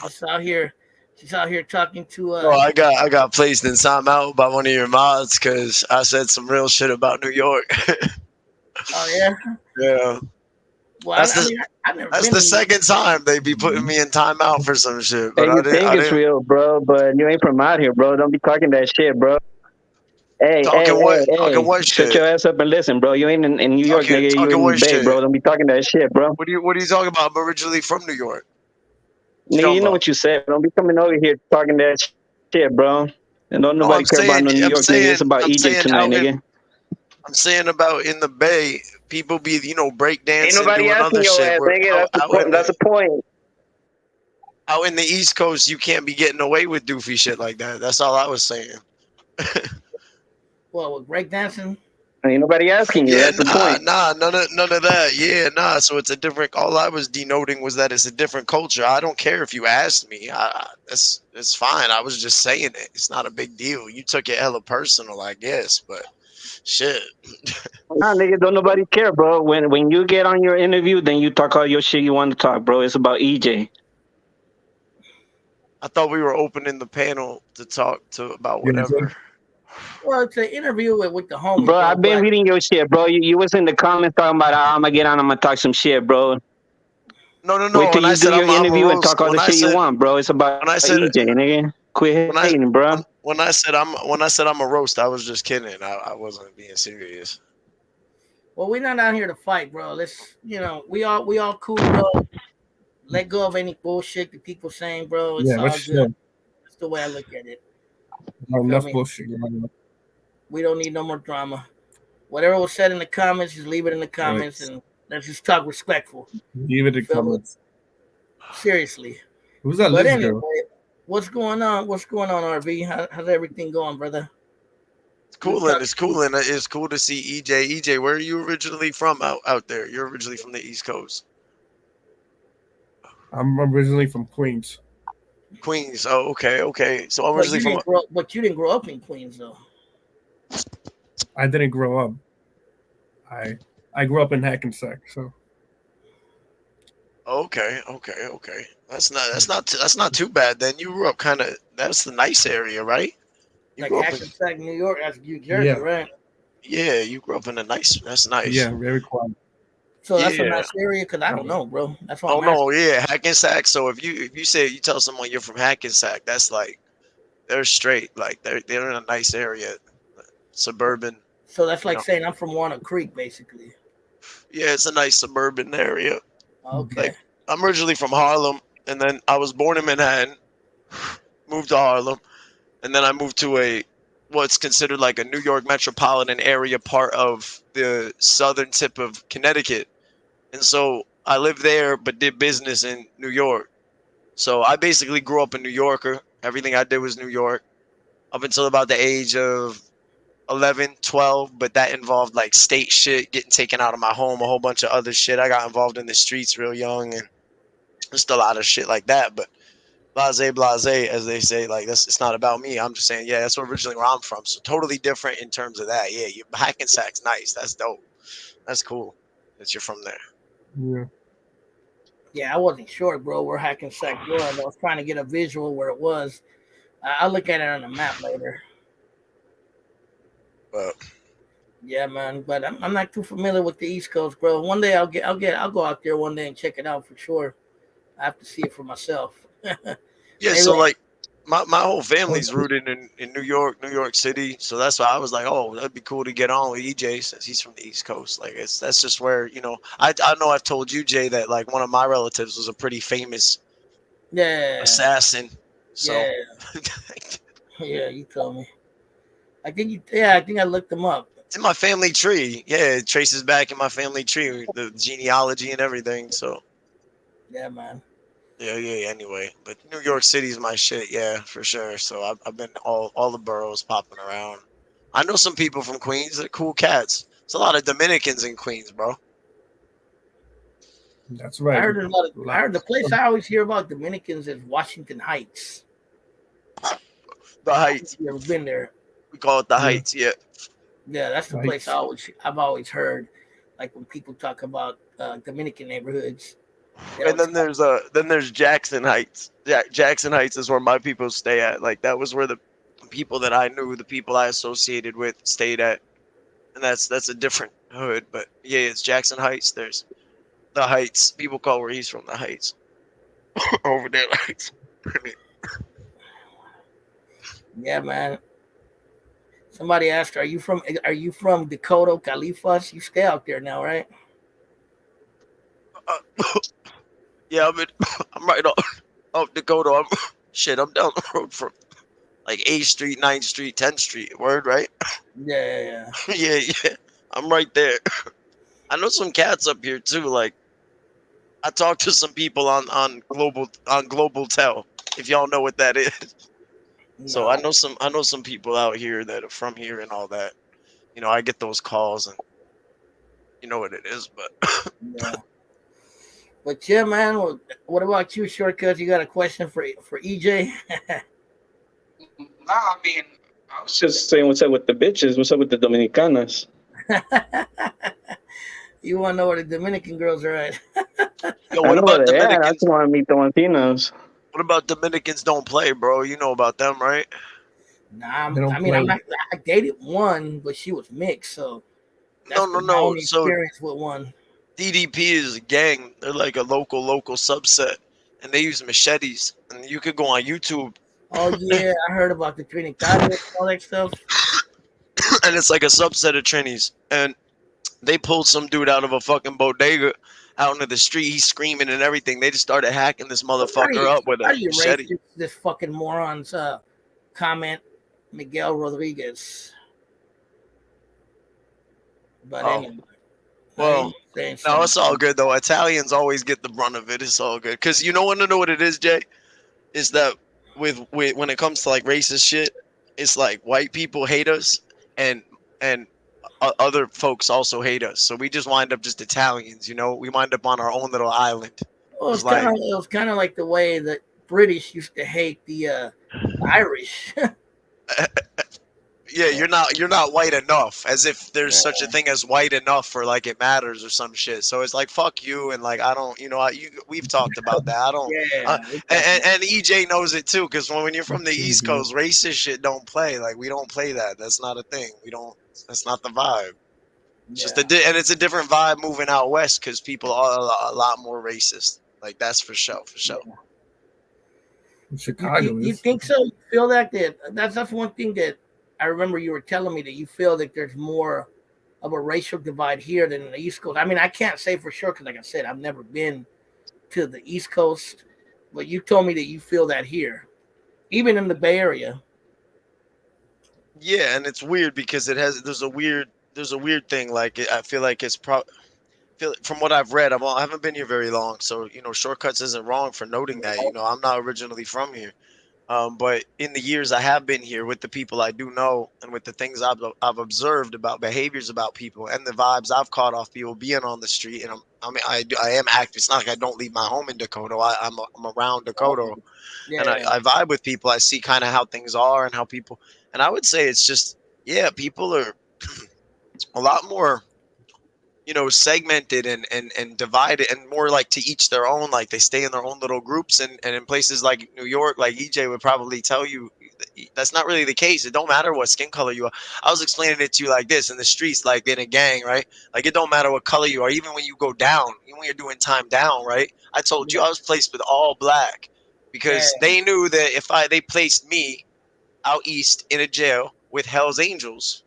She's out here. She's out here talking to Oh, I got placed in timeout by one of your mods because I said some real shit about New York. Oh yeah. Yeah, Well, that's I the mean, I've never that's been the in. second time they be putting me in timeout for some shit. Hey, But I you didn't. think I it's didn't. real, bro, but you ain't from out here, bro. Don't be talking that shit, bro. Hey, hey, Talking hey, what? Talking hey. what Shut shit? your ass up and listen, bro. You ain't in New York, Talking nigga. You talking in the what Bay, shit? bro. Don't be talking that shit, bro. What are you talking about? I'm originally from New York. What you Nigga, talking you know about? what you said. Don't be coming over here talking that shit, bro. And don't No, nobody care about no New York, nigga. It's about I'm Egypt saying tonight, nigga. I'm saying about in the Bay, people be break Ain't dancing, nobody doing asking other your shit. ass, Where nigga. That's the point. That's the point. out in the East Coast, you can't be getting away with doofy shit like that. That's all I was saying. Well, with breakdancing. Ain't nobody asking you. Yeah, That's the point. none of that. Yeah, nah. So it's a different. All I was denoting was that it's a different culture. I don't care if you asked me. That's it's fine. I was just saying it. It's not a big deal. You took it hella personal, I guess, but shit. Nah, nigga, don't nobody care, bro. When you get on your interview, then you talk all your shit you want to talk, bro. It's about EJ. I thought we were opening the panel to talk to about You know what I'm saying? whatever. Well, it's an interview with the homies, Bro, bro. I've been But reading your shit, bro. You was in the comments talking about I'm gonna get on, I'm gonna talk some shit, bro. No. Wait till When I you do said your I'm a interview and roast, talk all the shit you want, bro. It's about when I said EJ, nigga. Quit when I hating, bro. when I said I'm a roast, I was just kidding. I wasn't being serious. well, we're not out here to fight, bro. Let's we all cool, bro. Let go of any bullshit that people saying, bro. It's Yeah, all let's good. That's the way I look at it. You feel enough me? bullshit going on. We don't need no more drama. Whatever was said in the comments, just leave it in the Right. comments and let's just talk respectful. Leave it You in feel me? comments. Seriously. Who's that But Liz anyway, girl? what's going on? What's going on, RV? How's everything going, brother? It's Good cool and talking it's to you. cool and it's cool to see EJ. EJ, where are you originally from out there? You're originally from the East Coast, I'm originally from Queens. Queens. Oh, okay. So I'm But originally you from. didn't grow. But you didn't grow up in Queens, though. I didn't grow up. I I grew up in Hackensack, so Okay. That's not too bad. Then you grew up kind of. That's the nice area, right? You Like grew up in. Hackensack, New York. That's New Jersey, yeah, right? Yeah, you grew up in a nice. That's nice. yeah, very quiet. So that's a Yeah. nice area because I don't know, bro. That's why Oh I'm asking. no, yeah, Hackensack. So if you say you tell someone you're from Hackensack, that's like they're straight. Like they're in a nice area, suburban. So that's You like know, saying I'm from Walnut Creek, basically. yeah, it's a nice suburban area. Okay. Like I'm originally from Harlem, and then I was born in Manhattan, moved to Harlem, and then I moved to a what's considered like a New York metropolitan area part of the southern tip of Connecticut. And so I lived there but did business in New York. So I basically grew up a New Yorker. Everything I did was New York up until about the age of 11, 12. But that involved like state shit, getting taken out of my home, a whole bunch of other shit. I got involved in the streets real young and just a lot of shit like that. But blase, as they say. Like that's it's not about me. I'm just saying, yeah, that's originally where I'm from. So totally different in terms of that. Yeah, you Hackensack's nice. That's dope. That's cool that you're from there. Yeah. Yeah, I wasn't sure, bro, where Hackensack was. I was trying to get a visual where it was. I'll look at it on the map later. But Yeah, man, but I'm not too familiar with the East Coast, bro. One day I'll go out there one day and check it out for sure. I have to see it for myself. yeah, Maybe. so like my whole family's rooted in New York City. So that's why I was like, oh, that'd be cool to get on with EJ since he's from the East Coast. Like it's that's just where, I know I've told you, Jay, that like one of my relatives was a pretty famous Yeah, assassin. So yeah, yeah. You told me. I think you. Yeah, I think I looked them up. it's in my family tree. Yeah, it traces back in my family tree, the genealogy and everything. So Yeah, man. yeah. Anyway, but New York City's my shit. Yeah, for sure. So I've been all the boroughs popping around. I know some people from Queens. They're cool cats. There's a lot of Dominicans in Queens, bro. That's I right. heard a lot of. I heard the place Lot- I always hear about Dominicans is Washington Heights. The Heights. You ever been there? We call it the Yeah. Heights. Yeah. Yeah, that's the place Heights. I've always heard. Like when people talk about Dominican neighborhoods. They And always then there's Jackson Heights. Jackson Heights is where my people stay at. Like that was where the people that I knew, the people I associated with, stayed at. And that's a different hood. But yeah, it's Jackson Heights. There's the Heights. People call where he's from the Heights. Over there, Heights. Yeah, man. Somebody asked, "Are you from Dakota, Califas? You stay out there now, right?" Uh, yeah, I'm right off Dakota. I'm down the road from like 8th Street, 9th Street, 10th Street. Word, right? Yeah. Yeah. I'm right there. I know some cats up here too. Like I talked to some people on Global Tel, if y'all know what that is. So I No. know some people out here that are from here and all that. I get those calls and you know what it is, but Yeah. But yeah, man. What about you, Shortcuts? You got a question for EJ? Nah, I mean, I was just saying what's up with the bitches. What's up with the Dominicanas? You want to know where the Dominican girls are at? yo, I what know about where they at. I just Dominicans? want to meet the Latinos. What about Dominicans don't play, bro? You know about them, right? Nah, They don't I mean, I'm play. not. I dated one, but she was mixed, so No, that's no, been my no. only So experience with one. DDP is a gang. They're like a local subset, and they use machetes. And you could go on YouTube, Oh yeah, I heard about the Trinitaria and all that stuff. and it's like a subset of Trinis. And they pulled some dude out of a fucking bodega out into the street. He's screaming and everything. They just started hacking this motherfucker up with a Somebody erased machete. this fucking moron's comment, Miguel Rodriguez. But Oh, anyway, he well, was saying no, it's all something. good though. Italians always get the brunt of it. It's all good. Cause you know want to know what it is, Jay? Is that with when it comes to like racist shit, it's like white people hate us and and other folks also hate us. So we just wind up just Italians, we wind up on our own little island. Well, It's like, it was kind of like the way that British used to hate the Irish. yeah, Yeah, you're not white enough, as if there's such a yeah, thing as white enough for like it matters or some shit. So it's like fuck you and like I don't, we've talked about that. I don't, yeah, and EJ knows it too, because when you're from the East Coast, racist shit don't play. Like we don't play that. That's not a thing. We don't. That's not the vibe. It's just yeah. and it's a different vibe moving out west because people are a lot more racist. Like that's for sure, for sure. Yeah. Chicago You is. think so? You feel that's one thing that I remember you were telling me that you feel that there's more of a racial divide here than in the East Coast. I mean, I can't say for sure because, like I said, I've never been to the East Coast, but you told me that you feel that here, even in the Bay Area. Yeah, and it's weird because there's a weird thing. Like I feel like it's from what I've read. I haven't been here very long, so Shortcuts isn't wrong for noting that. I'm not originally from here, But in the years I have been here, with the people I do know, and with the things I've observed about behaviors about people, and the vibes I've caught off people being on the street, and I am active. It's not like I don't leave my home in Dakota. I'm around Dakota, and Yeah, I vibe with people. I see kind of how things are and how people, and I would say it's just, yeah, people are a lot more, segmented and divided, and more like to each their own. Like they stay in their own little groups, and in places like New York, like EJ would probably tell you, that's not really the case. It don't matter what skin color you are. I was explaining it to you like this: in the streets, like in a gang, right? Like it don't matter what color you are, even when you go down, even when you're doing time down, right? I told you yeah, I was placed with all black yeah, because they knew that if they placed me out east in a jail with Hell's Angels,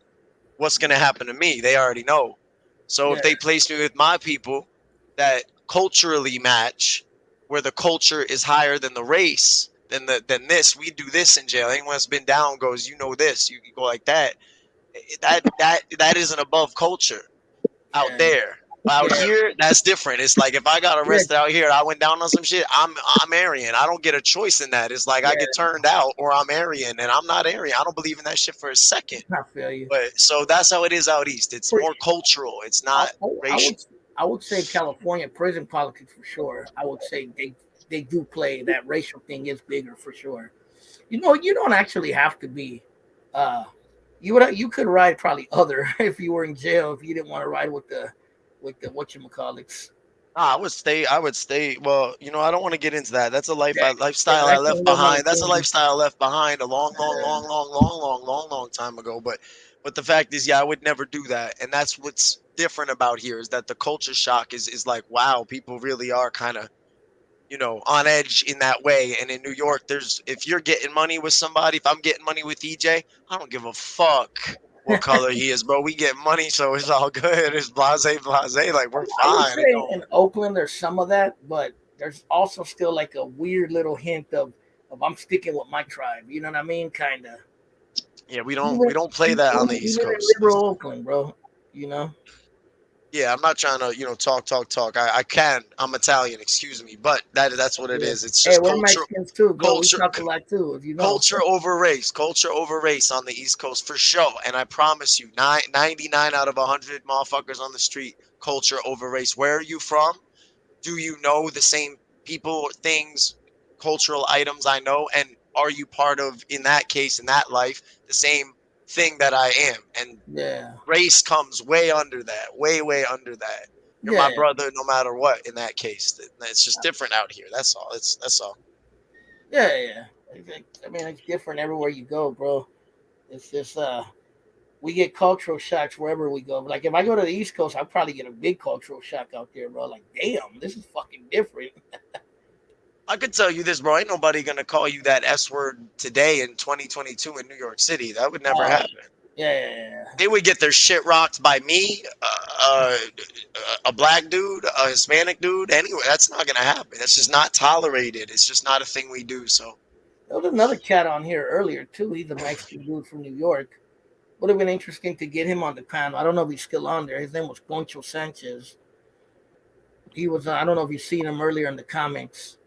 what's going to happen to me? They already know. So if yeah, they place me with my people that culturally match, where the culture is higher than the race, than this, we do this in jail. Anyone that's been down goes, you know this, you go like that. That isn't above culture out yeah, there. Out yeah, here, that's different. It's like if I got yeah, arrested out here and I went down on some shit, I'm Aryan. I don't get a choice in that. It's like I get yeah. turned out or I'm Aryan, and I'm not Aryan. I don't believe in that shit for a second. I feel you. But so that's how it is out east. It's For more cultural. It's I, not I racial. would I would say California prison politics for sure. I would say they do play that racial thing is bigger for sure. You don't actually have to be. Uh, you could ride probably other if you were in jail if you didn't want to ride with the whatchamacallits. Nah, I would stay. I would stay. Well, I don't want to get into that. That's a Yeah, yeah, lifestyle I that's a left whole nother behind. That's a thing. lifestyle I left behind a long, long, Yeah, long, long, long, long, long, long time ago. But the fact is, yeah, I would never do that. And that's what's different about here is that the culture shock is like, wow, people really are kind of, on edge in that way. And in New York, if you're getting money with somebody, if I'm getting money with EJ, I don't give a fuck what color he is, bro. We get money, so it's all good. It's blase, blase. Like we're I would fine. It say don't. in Oakland there's some of that, but there's also still like a weird little hint of I'm sticking with my tribe. You know what I mean? Kind of. Yeah, we Even, don't we don't play that on the even East in Coast. liberal Oakland, bro. You know? Yeah, I'm not trying to, talk. I can. I'm Italian, excuse me, but that's what it Yeah. is. It's Hey, just we're culture, Mexicans too, bro. We culture, talk a lot too, if you know. culture over race on the East Coast for sure. And I promise you, 99 out of 100 motherfuckers on the street, culture over race. Where are you from? Do you know the same people, things, cultural items I know? And are you part of, in that case, in that life, the same thing that I am? And Yeah. race comes way under that, way, way under that. You're my Yeah. brother no matter what in that case. It's just different out here. That's all. That's all. Yeah, yeah. I mean, it's different everywhere you go, bro. It's just we get cultural shocks wherever we go. Like if I go to the East Coast, I'll probably get a big cultural shock out there, bro. Like, damn, this is fucking different. I could tell you this, bro. Ain't nobody gonna call you that S word today in 2022 in New York City. That would never Uh, happen. yeah, They would get their shit rocked by me, a black dude, a Hispanic dude. Anyway, that's not gonna happen. That's just not tolerated. It's just not a thing we do. So there was another cat on here earlier too. He's a Mexican dude from New York. Would have been interesting to get him on the panel. I don't know if he's still on there. His name was Poncho Sanchez. He was. I don't know if you've seen him earlier in the comics.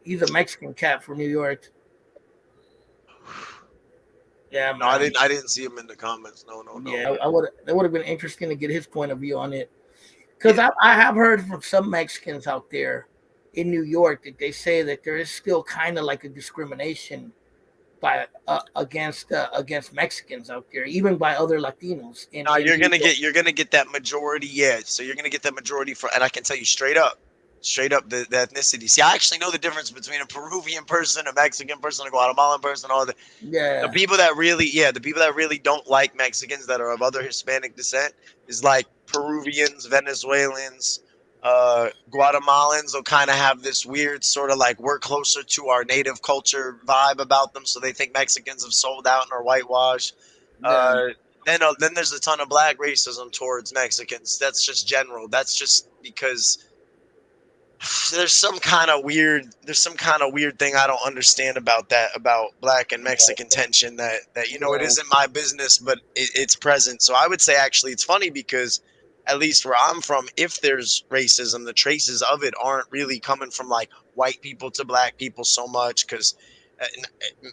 He's a Mexican cat from New York. Yeah, no, I man. didn't. I didn't see him in the comments. No, no, no. Yeah, I would. That would have been interesting to get his point of view on it. Because Yeah, I have heard from some Mexicans out there in New York that they say that there is still kind of like a discrimination by against Mexicans out there, even by other Latinos no, in New York. you're gonna get that majority. Yeah, so you're gonna get that majority for, and I can tell you straight up the ethnicity. See, I actually know the difference between a Peruvian person, a Mexican person, a Guatemalan person, all the Yeah, people that really, yeah, the people that really don't like Mexicans that are of other Hispanic descent is like Peruvians, Venezuelans, Guatemalans will kind of have this weird sort of like we're closer to our native culture vibe about them, so they think Mexicans have sold out and are whitewashed. yeah, Uh, then there's a ton of black racism towards Mexicans. That's just general. That's just because there's some kind of weird thing I don't understand about that, about black and Mexican tension, that it yeah, isn't my business, but it's present. So I would say actually it's funny because at least where I'm from, if there's racism, the traces of it aren't really coming from like white people to black people so much, because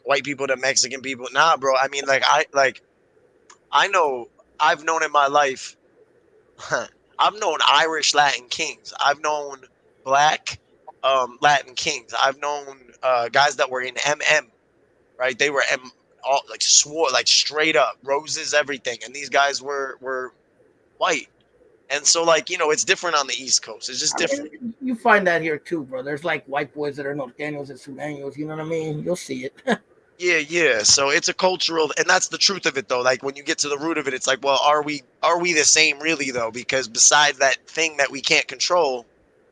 white people to Mexican people. Nah, bro. I mean, I know I've known in my life. I've known Irish Latin kings. I've known black Latin kings. I've known guys that were in MM, right? They were all like swore like straight up roses, everything, and these guys were white. And so, like, it's different on the East Coast. It's just I different. mean, you find that here too, bro. There's like white boys that are Norteños and Sureños. You know what I mean? You'll see it. Yeah. So it's a cultural, and that's the truth of it, though. Like when you get to the root of it, it's like, well, are we the same, really, though? Because besides that thing that we can't control,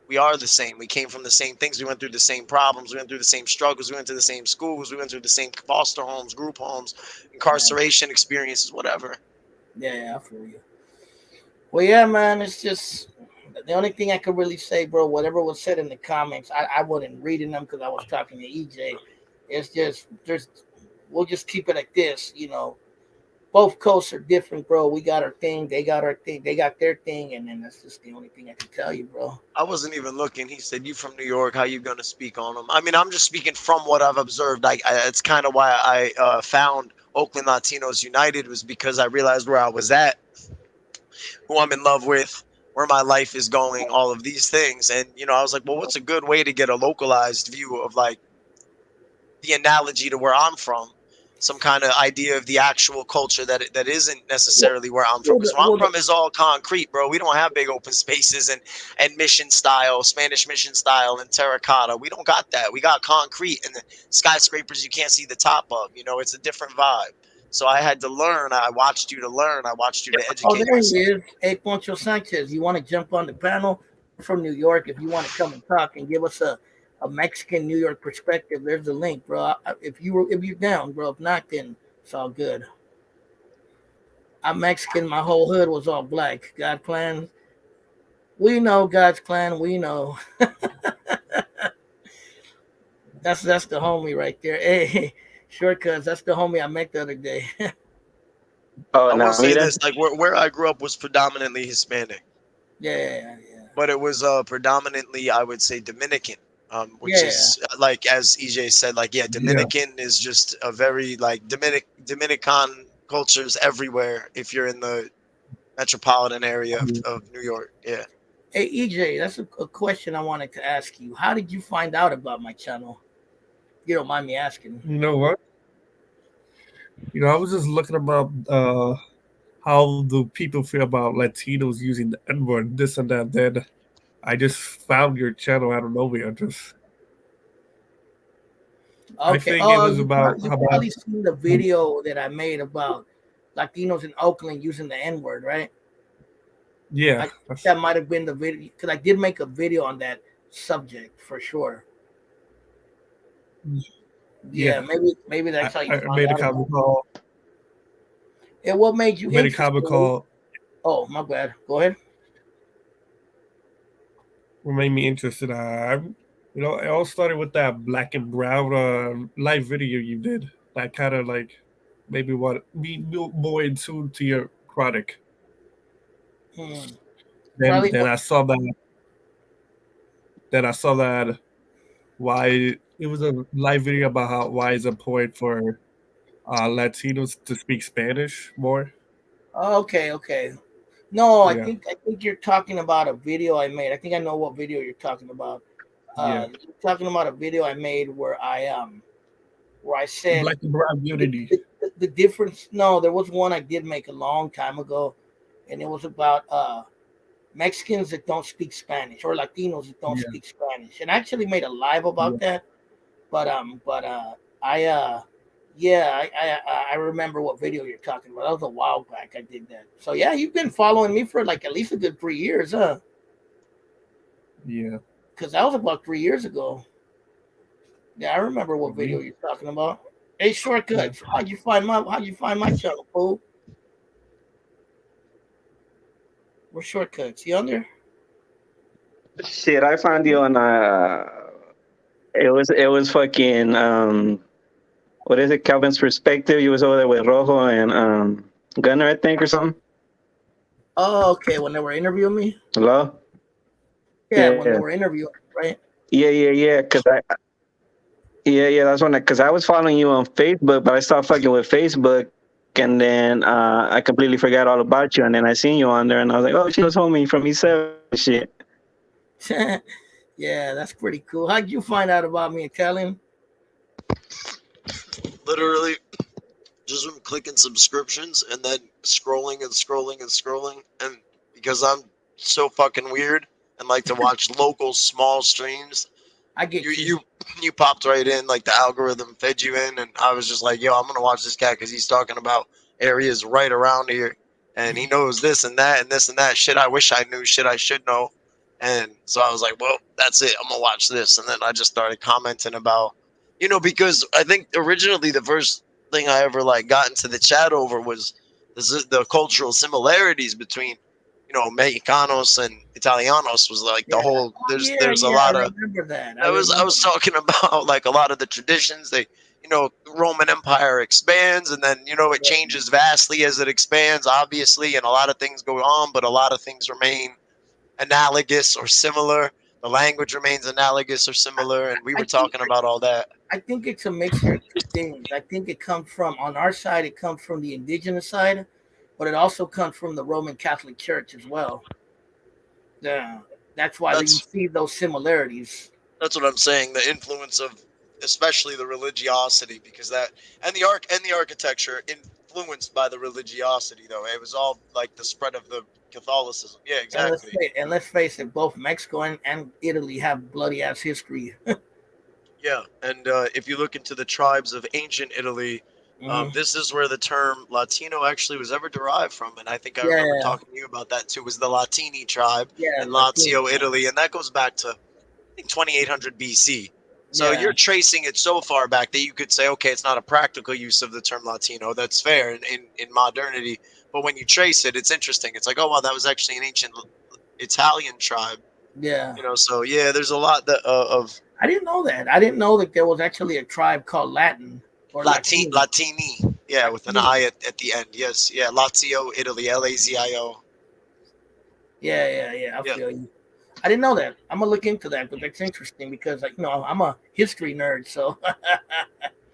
we are the same. We came from the same things. We went through the same problems. We went through the same struggles. We went to the same schools. We went through the same foster homes, group homes, incarceration experiences, whatever. Yeah, I feel you. Well, yeah, man. It's just the only thing I could really say, bro. Whatever was said in the comments, I wasn't reading them because I was talking to EJ. It's just we'll just keep it like this, Both coasts are different, bro. We got our thing, they got our thing, they got their thing, and then that's just the only thing I can tell you, bro. I wasn't even looking. He said, "You from New York? How you gonna speak on them?" I mean, I'm just speaking from what I've observed. It's kind of why I found Oakland Latinos United, was because I realized where I was at, who I'm in love with, where my life is going, all of these things, and I was like, well, what's a good way to get a localized view of like the analogy to where I'm from, some kind of idea of the actual culture that isn't necessarily where I'm from. Because where I'm from is all concrete, bro. We don't have big open spaces and mission style, Spanish mission style, and terracotta. We don't got that. We got concrete and the skyscrapers you can't see the top of. It's a different vibe. So I had to learn. I watched you to learn. I watched you to Oh, educate there he myself. is. Hey, Poncho Sanchez, you want to jump on the panel from New York? If you want to come and talk and give us a Mexican New York perspective, there's the link, bro. If you're down, bro. If not, then it's all good. I'm Mexican. My whole hood was all black. God plan. We know God's plan. We know. That's the homie right there. Hey, shortcuts. That's the homie I met the other day. Oh, I will no, say mira. this: like where I grew up was predominantly Hispanic, Yeah. but it was predominantly, I would say, Dominican, which Yeah. is like as EJ said, like yeah, Yeah. Dominican is just a very like Dominican cultures everywhere if you're in the metropolitan area of New York. Yeah. Hey, EJ, that's a question I wanted to ask you. How did you find out about my channel? You don't mind me asking. You know what? I was just looking about how do people feel about Latinos using the N word, this and that. Then I just found your channel out of nowhere. I Okay. think it Oh, was about you how about probably seen the video that I made about Latinos in Oakland using the N word, right? yeah. I think that might have been the video because I did make a video on that subject for sure. Yeah, Yeah. maybe that's how you I found made a out about comment it. call. And what made you I made a interested? comment call. Oh, my bad. Go ahead. What made me interested? It all started with that black and brown live video you did. That kind of like maybe what me more in tune to your product. Hmm. Then Probably. then I saw that. Then I saw that why it was a live video about how why it's important for Latinos to speak Spanish more. Okay. No, I Yeah, think I think you're talking about a video I made. I think I know what video you're talking about. yeah. You're talking about a video I made where I said Black and brown the, unity. the difference. No, there was one I did make a long time ago, and it was about Mexicans that don't speak Spanish or Latinos that don't Yeah, speak Spanish. And I actually made a live about yeah. that. But I yeah, I remember what video you're talking about. That was a while back. I did that. So yeah, you've been following me for like at least a good 3 years, huh? Yeah. Because that was about 3 years ago. Yeah, I remember what Me. video you're talking about. Hey, Yeah. shortcuts. How'd you find my channel, fool? We're shortcuts. You on there? Shit, I found you on it was fucking what is it, Calvin's Perspective? You was over there with Rojo and Gunner, I think, or something. Oh, okay. When they were interviewing me? Hello? Yeah, when they Yeah. were interviewing, right? Yeah. Cause Yeah, that's when because I was following you on Facebook, but I stopped fucking with Facebook, and then I completely forgot all about you, and then I seen you on there, and I was like, oh, she was homie from E7 and shit. Yeah, that's pretty cool. How'd you find out about me, Italian? Literally, just from clicking subscriptions and then scrolling and scrolling and scrolling. And because I'm so fucking weird and like to watch local small streams, I you get you. you you popped right in, like the algorithm fed you in, and I was just like, yo, I'm gonna watch this guy because he's talking about areas right around here, and he knows this and that and this and that shit. I wish I knew, shit I should know, and so I was like, well, that's it. I'm gonna watch this, and then I just started commenting about, because I think originally the first thing I ever like got into the chat over was the cultural similarities between, Mexicanos and Italianos was like Yeah. the whole. Oh yeah, There's a yeah. I lot of remember that. I I remember was that. talking about like a lot of the traditions. Roman Empire expands, and then it Yeah. changes vastly as it expands, obviously, and a lot of things go on, but a lot of things remain analogous or similar. The language remains analogous or similar, and we I were think talking about all that. I think it's a mixture of two things. I think it comes from on our side. It comes from the indigenous side, but it also comes from the Roman Catholic Church as well. Yeah, that's why you That's see those similarities. that's what I'm saying. The influence of, especially the religiosity, because that and the architecture influenced by the religiosity, though. It was all like the spread of the Catholicism. Yeah, exactly. And let's face it, both Mexico and Italy have bloody ass history. Yeah, and if you look into the tribes of ancient Italy, Mhm. this is where the term Latino actually was ever derived from, and I think I remember Yeah, talking to you about that too. Was the Latini tribe yeah, in Latino. Lazio, Italy, and that goes back to, I think, 2800 BC. So Yeah, you're tracing it so far back that you could say, okay, it's not a practical use of the term Latino. That's fair in modernity, but when you trace it, it's interesting. It's like, oh wow, that was actually an ancient Italian tribe. yeah. So yeah, there's a lot of I didn't know that. I didn't know that there was actually a tribe called Latin or Latino. Latini, yeah, with an Latino. I at the end. Yes, yeah, Lazio, Italy, Lazio. Yeah, yeah, yeah. I Yeah, feel you. I didn't know that. I'm gonna look into that, but that's interesting because, like, I'm a history nerd, so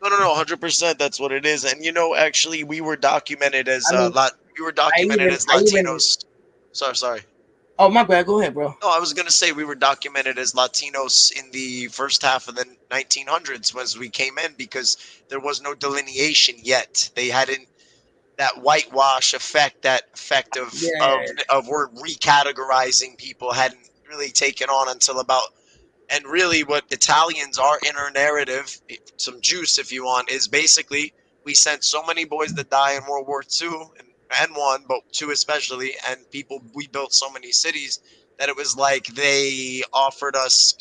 no, 100%. That's what it is. And actually, we were documented as I mean, I even. Latinos. Sorry. Oh my bad. Go ahead, bro. No, I was gonna say we were documented as Latinos in the first half of the 1900s as we came in because there was no delineation yet. They hadn't that whitewash effect, that effect Yeah, of we're recategorizing people hadn't really taken on until about. And really, what Italians, our inner narrative, some juice if you want, is basically we sent so many boys that die in World War II and one, but two especially, and we built so many cities that it was like they offered us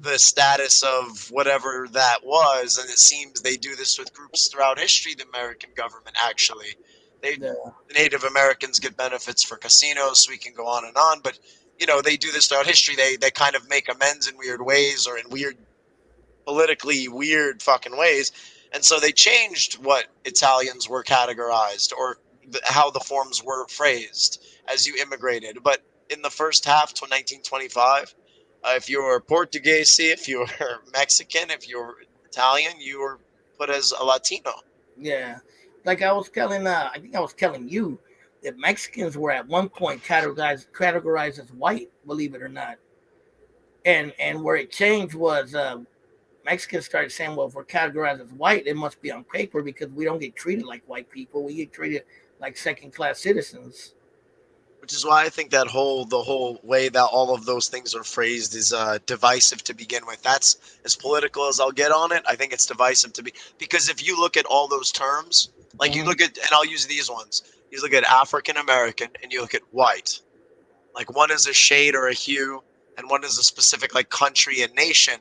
the status of whatever that was, and it seems they do this with groups throughout history. The American government actually, yeah, the Native Americans get benefits for casinos, so we can go on and on, but they do this throughout history. They kind of make amends in weird ways or in weird, politically weird fucking ways. And so they changed what Italians were categorized or how the forms were phrased as you immigrated. But in the first half to 1925, if you were Portuguese, if you were Mexican, if you were Italian, you were put as a Latino. yeah. Like I was telling, I think I was telling you that Mexicans were at one point categorized as white, believe it or not. And where it changed was Mexicans started saying, well, if we're categorized as white, it must be on paper because we don't get treated like white people. We get treated like second class citizens. Which is why I think the whole way that all of those things are phrased is divisive to begin with. That's as political as I'll get on it. I think it's divisive because if you look at all those terms, like you Hmm. look at, and I'll use these ones. You look at African American and you look at white. Like one is a shade or a hue, and one is a specific like country and nation.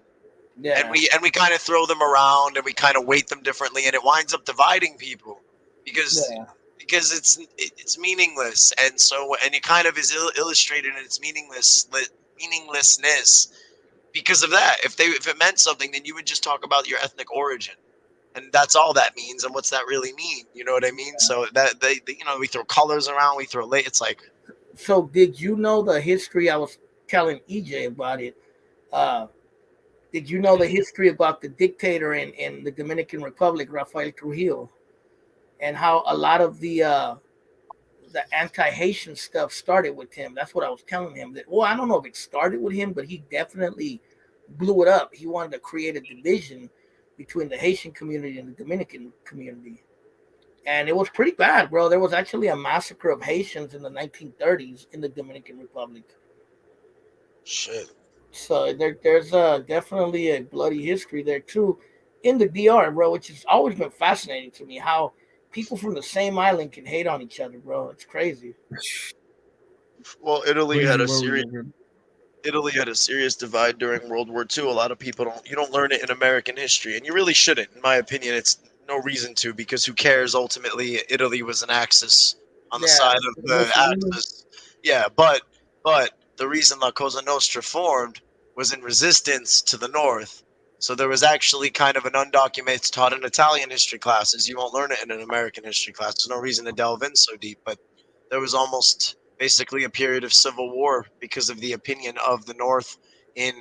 And Yeah, we kind of throw them around and we kind of weight them differently, and it winds up dividing people because yeah, it's meaningless, and so and it kind of is illustrated in its meaninglessness because of that. If it meant something, then you would just talk about your ethnic origin, and that's all that means. And what's that really mean? You know what I mean? yeah. So that we throw colors around, we throw it's like So did you know the history? I was telling EJ about it. Uh, Did you know the history about the dictator in the Dominican Republic, Rafael Trujillo, and how a lot of the anti-Haitian stuff started with him? That's what I was telling him. That, well, I don't know if it started with him, but he definitely blew it up. He wanted to create a division between the Haitian community and the Dominican community. And it was pretty bad, bro. There was actually a massacre of Haitians in the 1930s in the Dominican Republic. Shit. So there's definitely a bloody history there too in the DR, bro, which has always been fascinating to me. How people from the same island can hate on each other, bro. It's crazy. Well, Italy Crazy had a world we serious live in. Italy had a serious divide during World War II. A lot of people don't learn it in American history, and you really shouldn't. In my opinion, it's no reason to, because who cares? Ultimately, Italy was an axis on the Yeah, side of the Mussolini. axis. Yeah, but the reason La Cosa Nostra formed was in resistance to the North. So there was actually kind of an undocumented, it's taught in Italian history classes. You won't learn it in an American history class. There's no reason to delve in so deep, but there was almost basically a period of civil war because of the opinion of the North in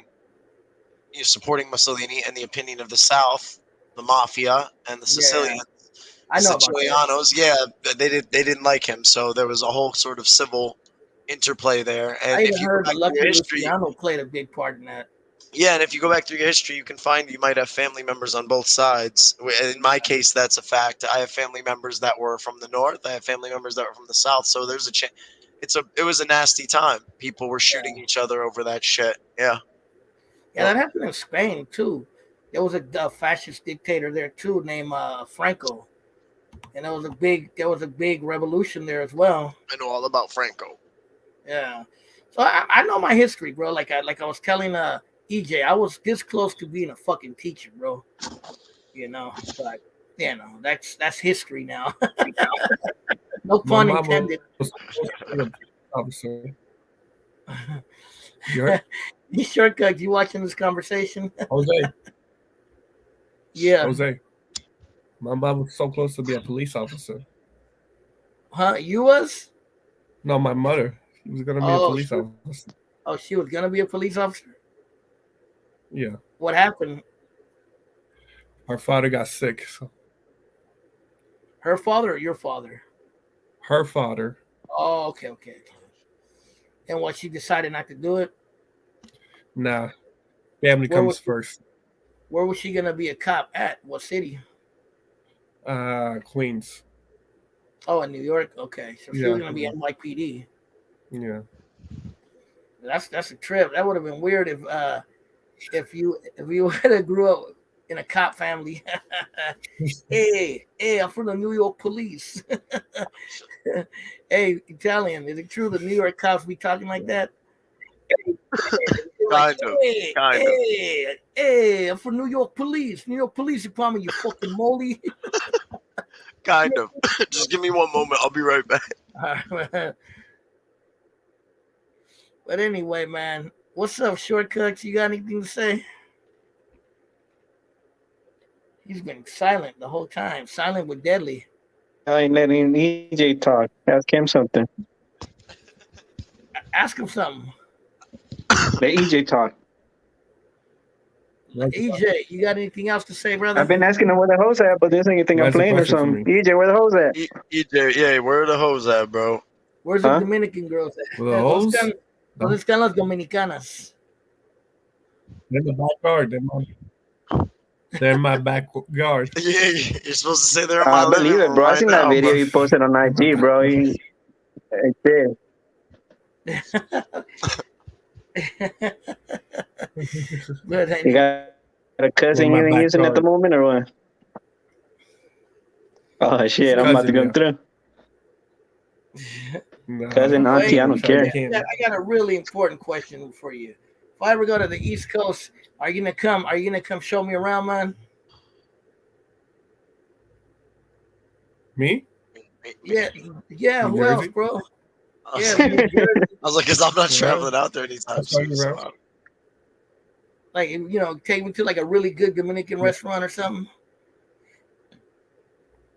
supporting Mussolini and the opinion of the South, the mafia and the Yeah, Sicilians, the I know about that. Sicilianos. Yeah, they didn't like him, so there was a whole sort of civil interplay there. I And even if you go heard back to Lucky your history, Luciano played a big part in that. yeah, and if you go back through your history, you can find you might have family members on both sides. In my case, that's a fact. I have family members that were from the north. I have family members that were from the south. So there's a chance. It was a nasty time. People were shooting each other over that shit. Yeah. Yeah, that happened in Spain too. There was a fascist dictator there too named Franco, and there was a big revolution there as well. I know all about Franco. Yeah, so I know my history, bro. Like I was telling EJ, I was this close to being a fucking teacher, bro. But that's history now. No My pun mom intended. was supposed to be a officer. You heard? You shortcut. You watching this conversation? Jose, Yeah. Jose. My mom was so close to be a police officer. Huh? You was? No, my mother. She was gonna be a Oh, police officer. she was gonna be a police officer. Yeah. What happened? Her father got sick. So Her father or your father? her father. Oh, okay. And what, she decided not to do it? Nah. Family Where comes was first. where was she gonna be a cop at? What city? Queens. Oh, in New York. Okay, so she was Yeah. gonna be NYPD. Yeah. That's a trip. That would have been weird if you would have grew up in a cop family. hey, I'm from the New York police. Hey, Italian, is it true the New York cops be talking like that? Like, Kind of. hey, I'm from New York police. New York police department, you fucking molly. Kind of. Just give me one moment. I'll be right back. But anyway, man, what's up, Shortcuts? You got anything to say? He's been silent the whole time. Silent but deadly. I ain't letting EJ talk. Ask him something. Ask him something. Let EJ talk. EJ, you got anything else to say, brother? I've been asking him where the hose at, but there's anything I'm That's a playing or question for something. me. EJ, where the hose at? EJ, yeah, where are the hoes at, bro? Where's the Huh? Dominican girls at? With the hose? ¿Dónde están las dominicanas? They're in the backyard. They're in my backyard. Yeah, you're supposed to say they're in I my living believe it, room bro. I right seen that now, video bro. you posted on IG, bro. He Good. You got a cousin Well, you my ain't using at the backyard. moment, or what? Oh shit! I'm about to Cousin, come yeah. through. Cousin, Wait, auntie, I don't care. I got a really important question for you. If I ever go to the East Coast, are you gonna come? Are you gonna come show me around, man? Me? Yeah. New Who else, Jersey? bro? I Yeah, was, New Jersey. I was like, because I'm not Yeah. traveling out there anytime That's why soon. you're So, around. Like, take me to like a really good Dominican restaurant or something.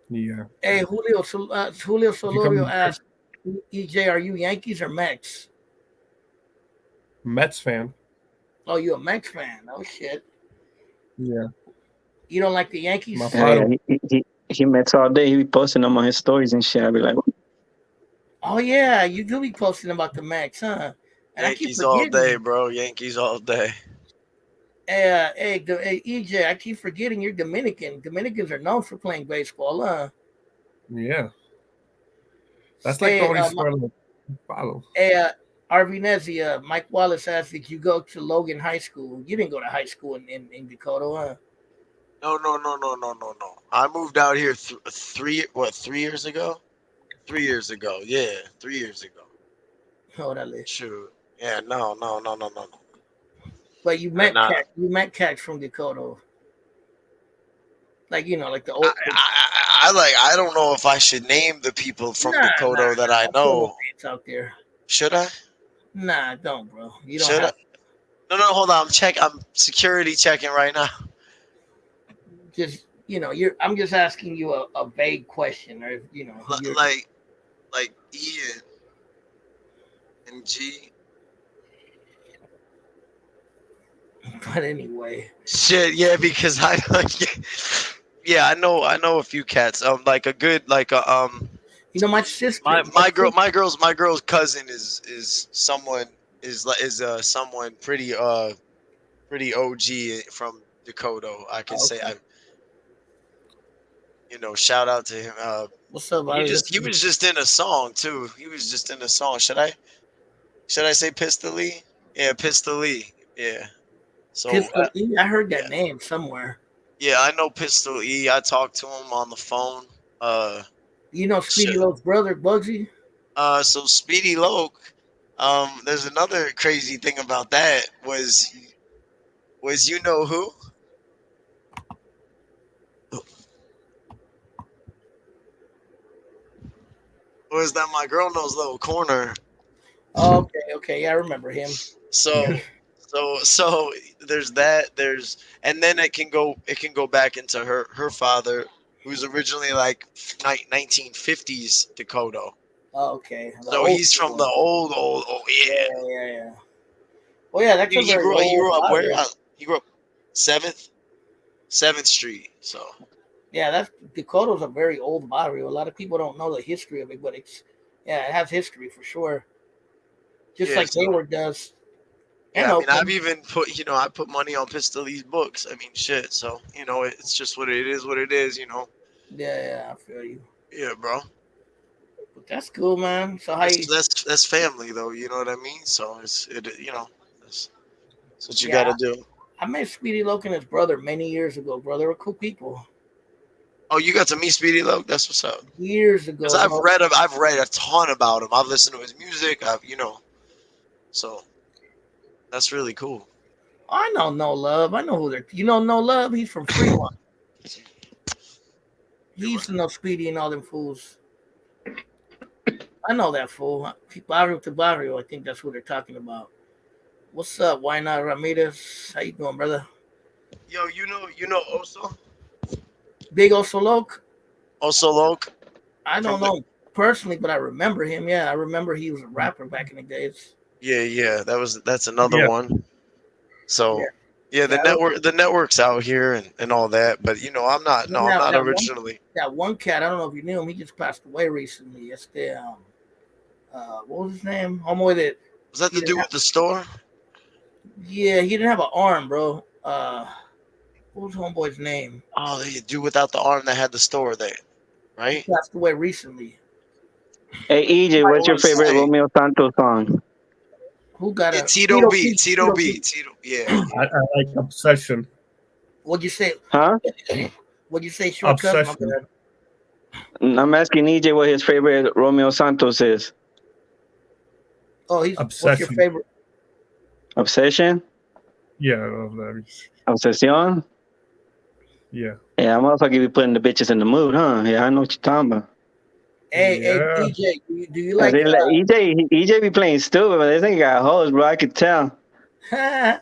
Yeah. Hey, Julio Solorio come- asked, EJ, are you Yankees or Mets? Mets fan. Oh, you a Mets fan? Oh shit. Yeah, You don't like the Yankees? my Yeah, father. he Mets all day. He be posting them on his stories and shit. I be like, Oh yeah, you do be posting about the Max, huh? And I keep Yankees all day, forgetting. bro. Yankees all day. Hey, EJ, I keep forgetting you're Dominican. Dominicans are known for playing baseball, huh? Yeah, that's like the Hey, only sport I follow. hey, Arvinezi, Mike Wallace asked, did you go to Logan High School? You didn't go to high school in Dakota, huh? No. I moved out here 3 years ago? 3 years ago. Yeah, 3 years ago. Orale. Shoot. Yeah, no. But And you met cats from Dakota, like like the I, old. I don't know if I should name the people from Nah. Dakota that I Don't throw no know. names out there. Should I? Nah, don't, bro. You don't Should I? have No, hold on. I'm security checking right now. just you're. I'm just asking you a vague question, or you're. Like Ian and G. But anyway, Shit, yeah, because I yeah, I know a few cats. Like a good like a my sister, my sister. my girl's cousin is someone someone pretty OG from Dakota. I could say Okay, shout out to him. what's up, He Ari? was just in a song too. He was just in a song. Should I say Pistol Lee? Yeah, Pistol Lee. Yeah. So Pistol E. I heard that yeah, name somewhere. yeah, I know Pistol E. I talked to him on the phone. Uh, You know shit. Speedy Love's brother, Bugsy. So Speedy Loke. There's another crazy thing about that was you know who? Was that my girl knows little corner? Oh, okay, yeah, I remember him. So so there's that. And then it can go back into her father, who's originally like 1950s Dakota. Oh, okay, the So old he's from the school. old yeah. Yeah. Oh yeah, that's a very He old grew up where? lottery. He grew up Seventh Street. So Yeah, that's Dakota's a very old lottery. A lot of people don't know the history of it, but it has history for sure. Just yeah, like Hayward does, and yeah. I mean, I've Oakland. even put I put money on Pistoli's books. I mean, shit. So it's just what it is. What it is. Yeah, I feel you. Yeah, bro. But that's cool, man. So how you? That's family though. You know what I mean? So that's, that's what you got Yeah, to do. I met Speedy Loke and his brother many years ago, bro. They were cool people. Oh, you got to meet Speedy Loke. That's what's up. Years Because ago, bro. I've read a ton about him. I've listened to his music. So that's really cool. I know No Love. I know who they're. You know No Love? He's from Fremont. He used to know Speedy and all them fools. I know that fool. Barrio to Barrio. I think that's what they're talking about. What's up? Why not Ramirez? How you doing, brother? Yo, you know Big Osoloke? Oso Loke I from don't the know personally, but I remember him. Yeah, I remember he was a rapper back in the days. yeah. That's another Yeah, one. Yeah, So yeah, yeah. the network's out here and all that. But I'm not. No, Then I'm that, not that one originally. that one cat, I don't know if you knew him, he just passed away recently. It's the what was his name? Homeboy that Was that he to didn't do have with the store? he didn't have an arm, bro. What was homeboy's name? Oh, they do without the arm that had the store there, He right? passed away recently. hey EJ, I what's want your to favorite say Romeo Santos song? Who got yeah, a Tito B? Tito Tito B, B. Tito. Yeah, I like Obsession. What'd you say? Huh? What'd you say? Shortcut? My Obsession. bad. I'm asking EJ what his favorite Romeo Santos is. Oh, what's your Obsession. favorite? Obsession? Yeah, I love that. Obsession? Yeah. Yeah, motherfucker be putting the bitches in the mood, huh? Yeah, I know what you're talking about. Hey, Yeah. EJ, do you I like say, like, EJ be playing stupid, but this thing got hoes, bro. I could tell. hey,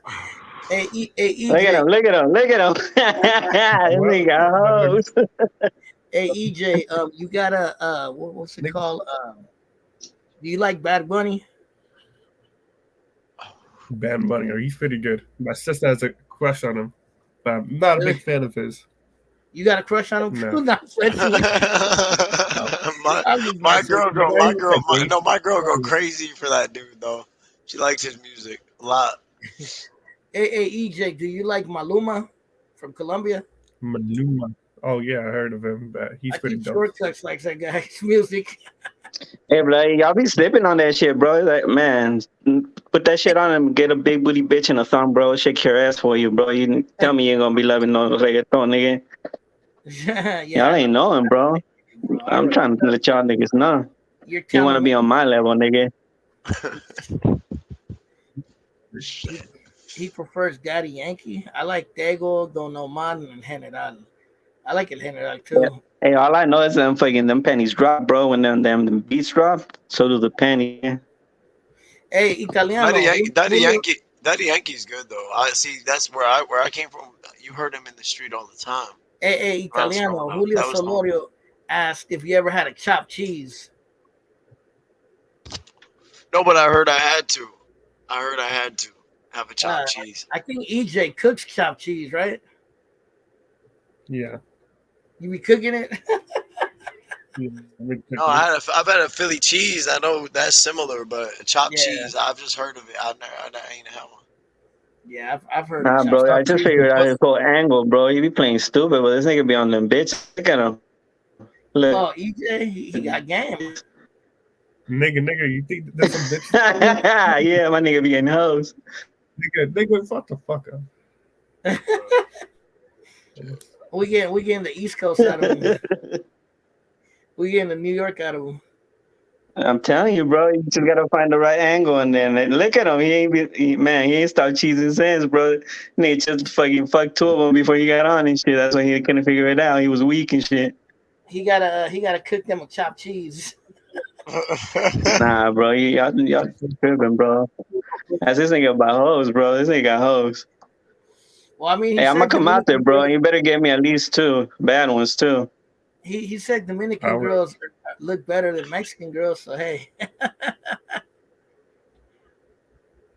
hey Look at EJ, him, look at him, look at him. This What? thing got hoes. hey EJ, you got a what's it called? Do you like Bad Bunny? Bad Bunny. He's pretty good. My sister has a crush on him. But I'm not a Really? big fan of his. You got a crush on him No. too? Not messing with you. I'm just my messing with girl you, go, bro. my girl go crazy for that dude though. She likes his music a lot. Hey, EJ, do you like Maluma from Colombia? Maluma. Oh yeah, I heard of him, but he's I pretty think dope. Shortcuts likes that guy's music. Hey, bro, y'all be slipping on that shit, bro. Like, man, put that shit on and get a big booty bitch and a thumb, bro. Shake your ass for you, bro. You tell me you ain't gonna be loving no reggaeton, nigga. Yeah, Y'all I know, ain't knowing, bro. bro. I I'm trying to let y'all niggas know. You're You want to telling be me on my level, nigga. he, he prefers Daddy Yankee. I like Tego, Don Omar, and General. I like El General Yeah. too. Hey, all I know is them pennies drop, bro. When them beats drop, so do the penny. Hey, Italiano, Daddy Yankee's good though. I see. That's where I came from. You heard him in the street all the time hey, when I was Italiano. growing up. Julio That was home. Solorio asked if you ever had a chopped cheese. No, but I heard I had to. I heard I had to have a chopped Uh, cheese. I think EJ cooks chopped cheese, right? Yeah. You be cooking it? Yeah, No, I've had a Philly cheese. I know that's similar, but chopped Yeah, cheese, I've just heard of it. I ain't had one. yeah. I've heard of Nah, bro. I chopped just cheese. figured out his whole angle, bro. He be playing stupid, but this nigga be on them bitch. Look at him. Look. Oh, EJ, he got game. nigga, you think there's some bitches? Yeah, my nigga be getting hoes. Nigga, fuck the fuck up. We getting the East Coast out of him. We getting the New York out of him. I'm telling you, bro. You just gotta find the right angle, and then look at him. Man. He ain't stopped cheesing his hands, bro. Nigga just fucking fucked two of them before he got on and shit. That's why he couldn't figure it out. He was weak and shit. He gotta cook them with chopped cheese. Nah, bro. Y'all tripping, bro. That's this nigga about hoes, bro. This nigga got hoes. Well, I mean, he Hey, I'm gonna said come out there, Dominican bro. girls. You better get me at least two bad ones too. He said Dominican I will. girls look better than Mexican girls. So hey,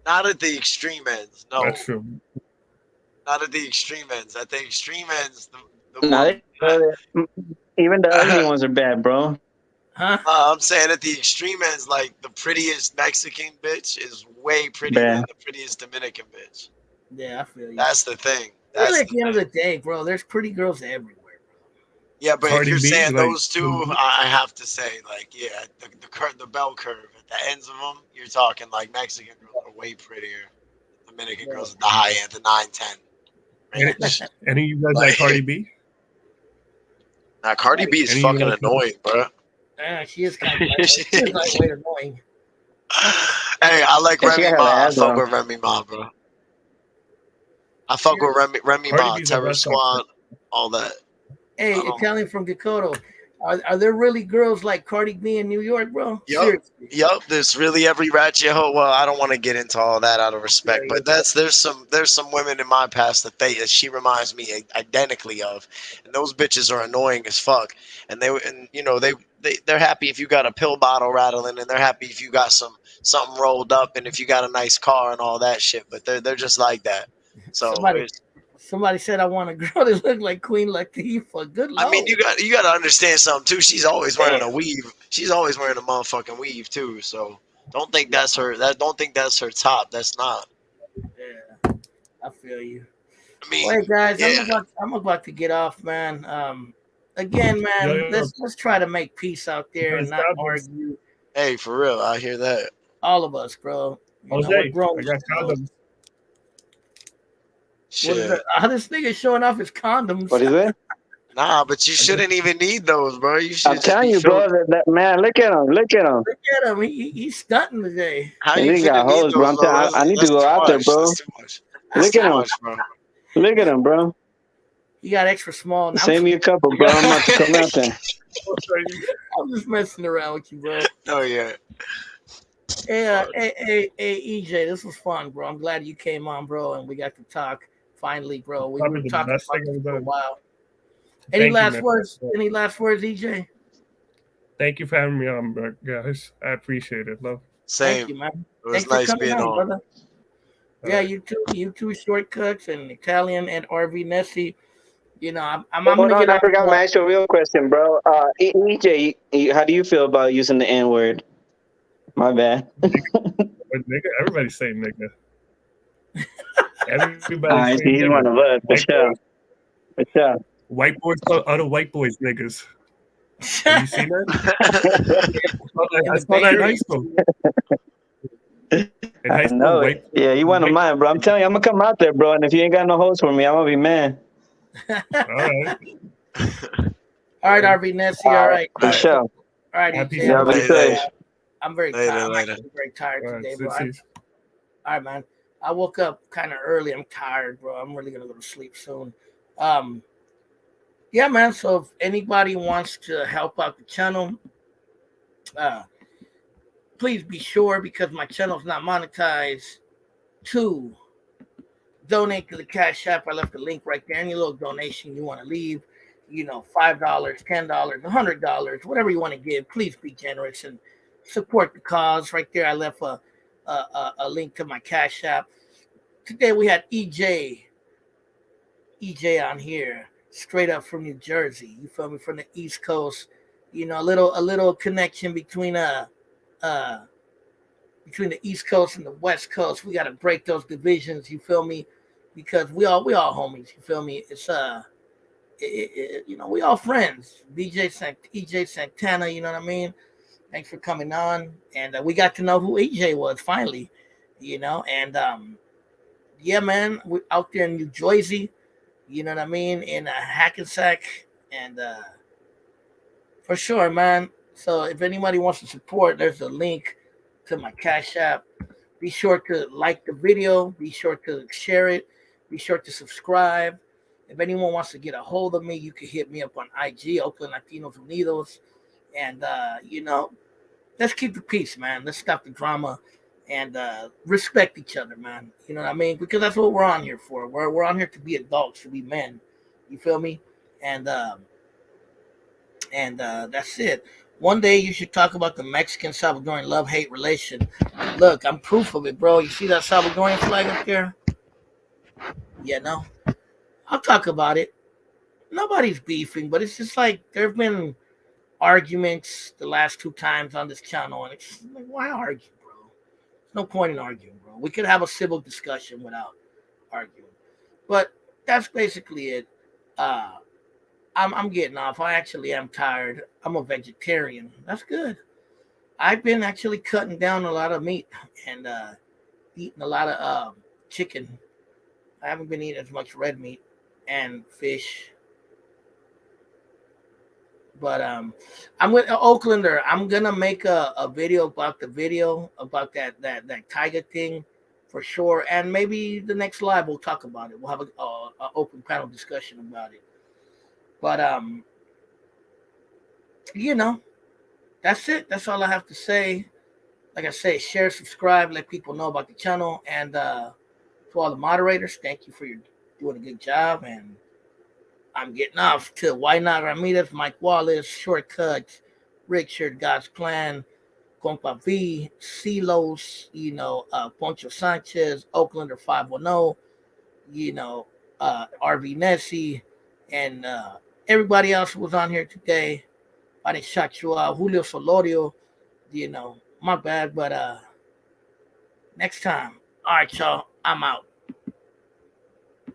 Not at the extreme ends. No, That's true. not at the extreme ends. At the extreme ends, the Nah, more. even the ugly ones are bad, bro. huh? I'm saying at the extreme ends, like the prettiest Mexican bitch is way prettier than Bad. the prettiest Dominican bitch. Yeah, I feel you. That's the thing. Really, That's at the the end of thing. the day, bro, there's pretty girls everywhere. Yeah, but if Cardi you're B, saying like, those two, I have to say, like, yeah, the bell curve at the ends of them, you're talking like Mexican girls are way prettier. Dominican Bro. girls at the high end, the 9-10 range. any of you guys Like, like Cardi B? Now Cardi B is Any of you fucking guys? annoying, bro. She is kind of lightweight. She is lightweight annoying. Hey, I like Yeah, she Remy got Ma. her I ass fuck though. with Remy Ma, bro. I fuck with Remy Cardi Ma, B's the Terror best. Squad, all that. Hey, I don't. Italian from Dakota. Are there really girls like Cardi B in New York, bro? Yup. Seriously. Yup, there's really every ratchet hoe. Well, I don't want to get into all that out of respect, but there's some women in my past that she reminds me identically of, and those bitches are annoying as fuck. And they're happy if you got a pill bottle rattling, and they're happy if you got something rolled up, and if you got a nice car and all that shit. But they're just like that. So Somebody said I want a girl that look like Queen Latifah. Good I mean, lord. you got to understand something too. She's always wearing a weave. She's always wearing a motherfucking weave too. So don't think that's her. Don't think that's her top. That's not. Yeah, I feel you. I mean, Well, hey guys, yeah. I'm about to get off, man. Again, man, Yo, let's try to make peace out there and not condoms. argue. Hey, for real, I hear that. All of us, bro. We're Jose, grown. I got condoms. What is Shit. that? This nigga showing off his condoms. What is it? Nah, but you shouldn't even need those, bro. You I'm should just telling be you, bro. filled. That man, look at him. Look at him. Look at him. He's stunting today. How And you he finna got need hoes, bro. those, bro? I need to That's go too out there, much. bro. That's too much. That's Look too at him. much, bro. Look at him, bro. He got extra small. Now, Save me a couple, bro. I'm about to come out there. I'm just messing around with you, bro. Oh yeah. Hey, EJ, this was fun, bro. I'm glad you came on, bro, and we got to talk finally, bro. We Probably were the talking best about thing this I've for a done. while. Thank Any you, last man. words? Any last words, EJ? Thank you for having me on, guys. I appreciate it, love. Same. Thank you, man. It was Thanks for nice coming being on, on. brother. Yeah, you two shortcuts and Italian and RV Nessie. You know, I'm Hold gonna on, get I on forgot more. my actual real question, bro. EJ, how do you feel about using the N word? My bad. But nigga, everybody's saying nigga. All Everybody's right, saying he's nigga. one of us for White sure. boys, For sure. white boys, other white boys, niggas. Have you seen that? In I the saw Bay that in high Area. school. In I high school, know it. Yeah, you one of white. mine, bro. I'm telling you, I'm gonna come out there, bro. And if you ain't got no host for me, I'm gonna be mad. All right, All right, RV Nessie. All All right, right. for All right. sure. All right, happy EJ. Yeah, be Sunday. safe. I'm very tired. Later, I'm later. actually very tired All right, today, bro. see. All right, man. I woke up kind of early. I'm tired, bro. I'm really gonna go to sleep soon. Um, yeah, man. So if anybody wants to help out the channel, uh, please be sure because my channel's not monetized to donate to the Cash App. I left the link right there. Any little donation you want to leave, you know, $5, $10, $100, whatever you want to give. Please be generous and support the cause. Right there, I left a link to my Cash App. Today we had EJ on here, straight up from New Jersey. You feel me? From the East Coast. You know, a little connection uh between the East Coast and the West Coast. We got to break those divisions. You feel me? Because we all homies. You feel me? It's you know, we all friends. EJ Santana. You know what I mean? Thanks for coming on, and we got to know who EJ was finally. You know, and yeah, man, we're out there in New Jersey. You know what I mean? In Hackensack, and for sure, man. So if anybody wants to support, there's a link to my Cash App. Be sure to like the video. Be sure to share it. Be sure to subscribe. If anyone wants to get a hold of me, you can hit me up on IG, Oakland Latinos Unidos. And, you know, let's keep the peace, man. Let's stop the drama and respect each other, man. You know what I mean? Because that's what we're on here for. We're on here to be adults, to be men. You feel me? And, that's it. One day you should talk about the Mexican Salvadoran love hate relation. Look, I'm proof of it, bro. You see that Salvadoran flag up there? Yeah, no. I'll talk about it. Nobody's beefing, but it's just like there have been arguments the last two times on this channel, and it's like, why argue, bro? There's no point in arguing, bro. We could have a civil discussion without arguing. But that's basically it. Uh, I'm getting off. I actually am tired. I'm a vegetarian. That's good. I've been actually cutting down a lot of meat and eating a lot of chicken. I haven't been eating as much red meat and fish. But I'm with Oaklander. I'm gonna make a video about the video about that tiger thing for sure. And maybe the next live we'll talk about it. We'll have a open panel discussion about it. But you know, that's it. That's all I have to say. Like I say, share, subscribe, let people know about the channel, and to all the moderators, thank you for your doing a good job. And I'm getting off to Why Not Ramirez, Mike Wallace, Shortcuts, Richard, God's Plan, Compa V, Silos, you know, Poncho Sanchez, Oaklander 510, you know, RV Nessie, and everybody else who was on here today. I didn't shout you out. Julio Solorio, you know, my bad, but next time. All right, y'all. I'm out.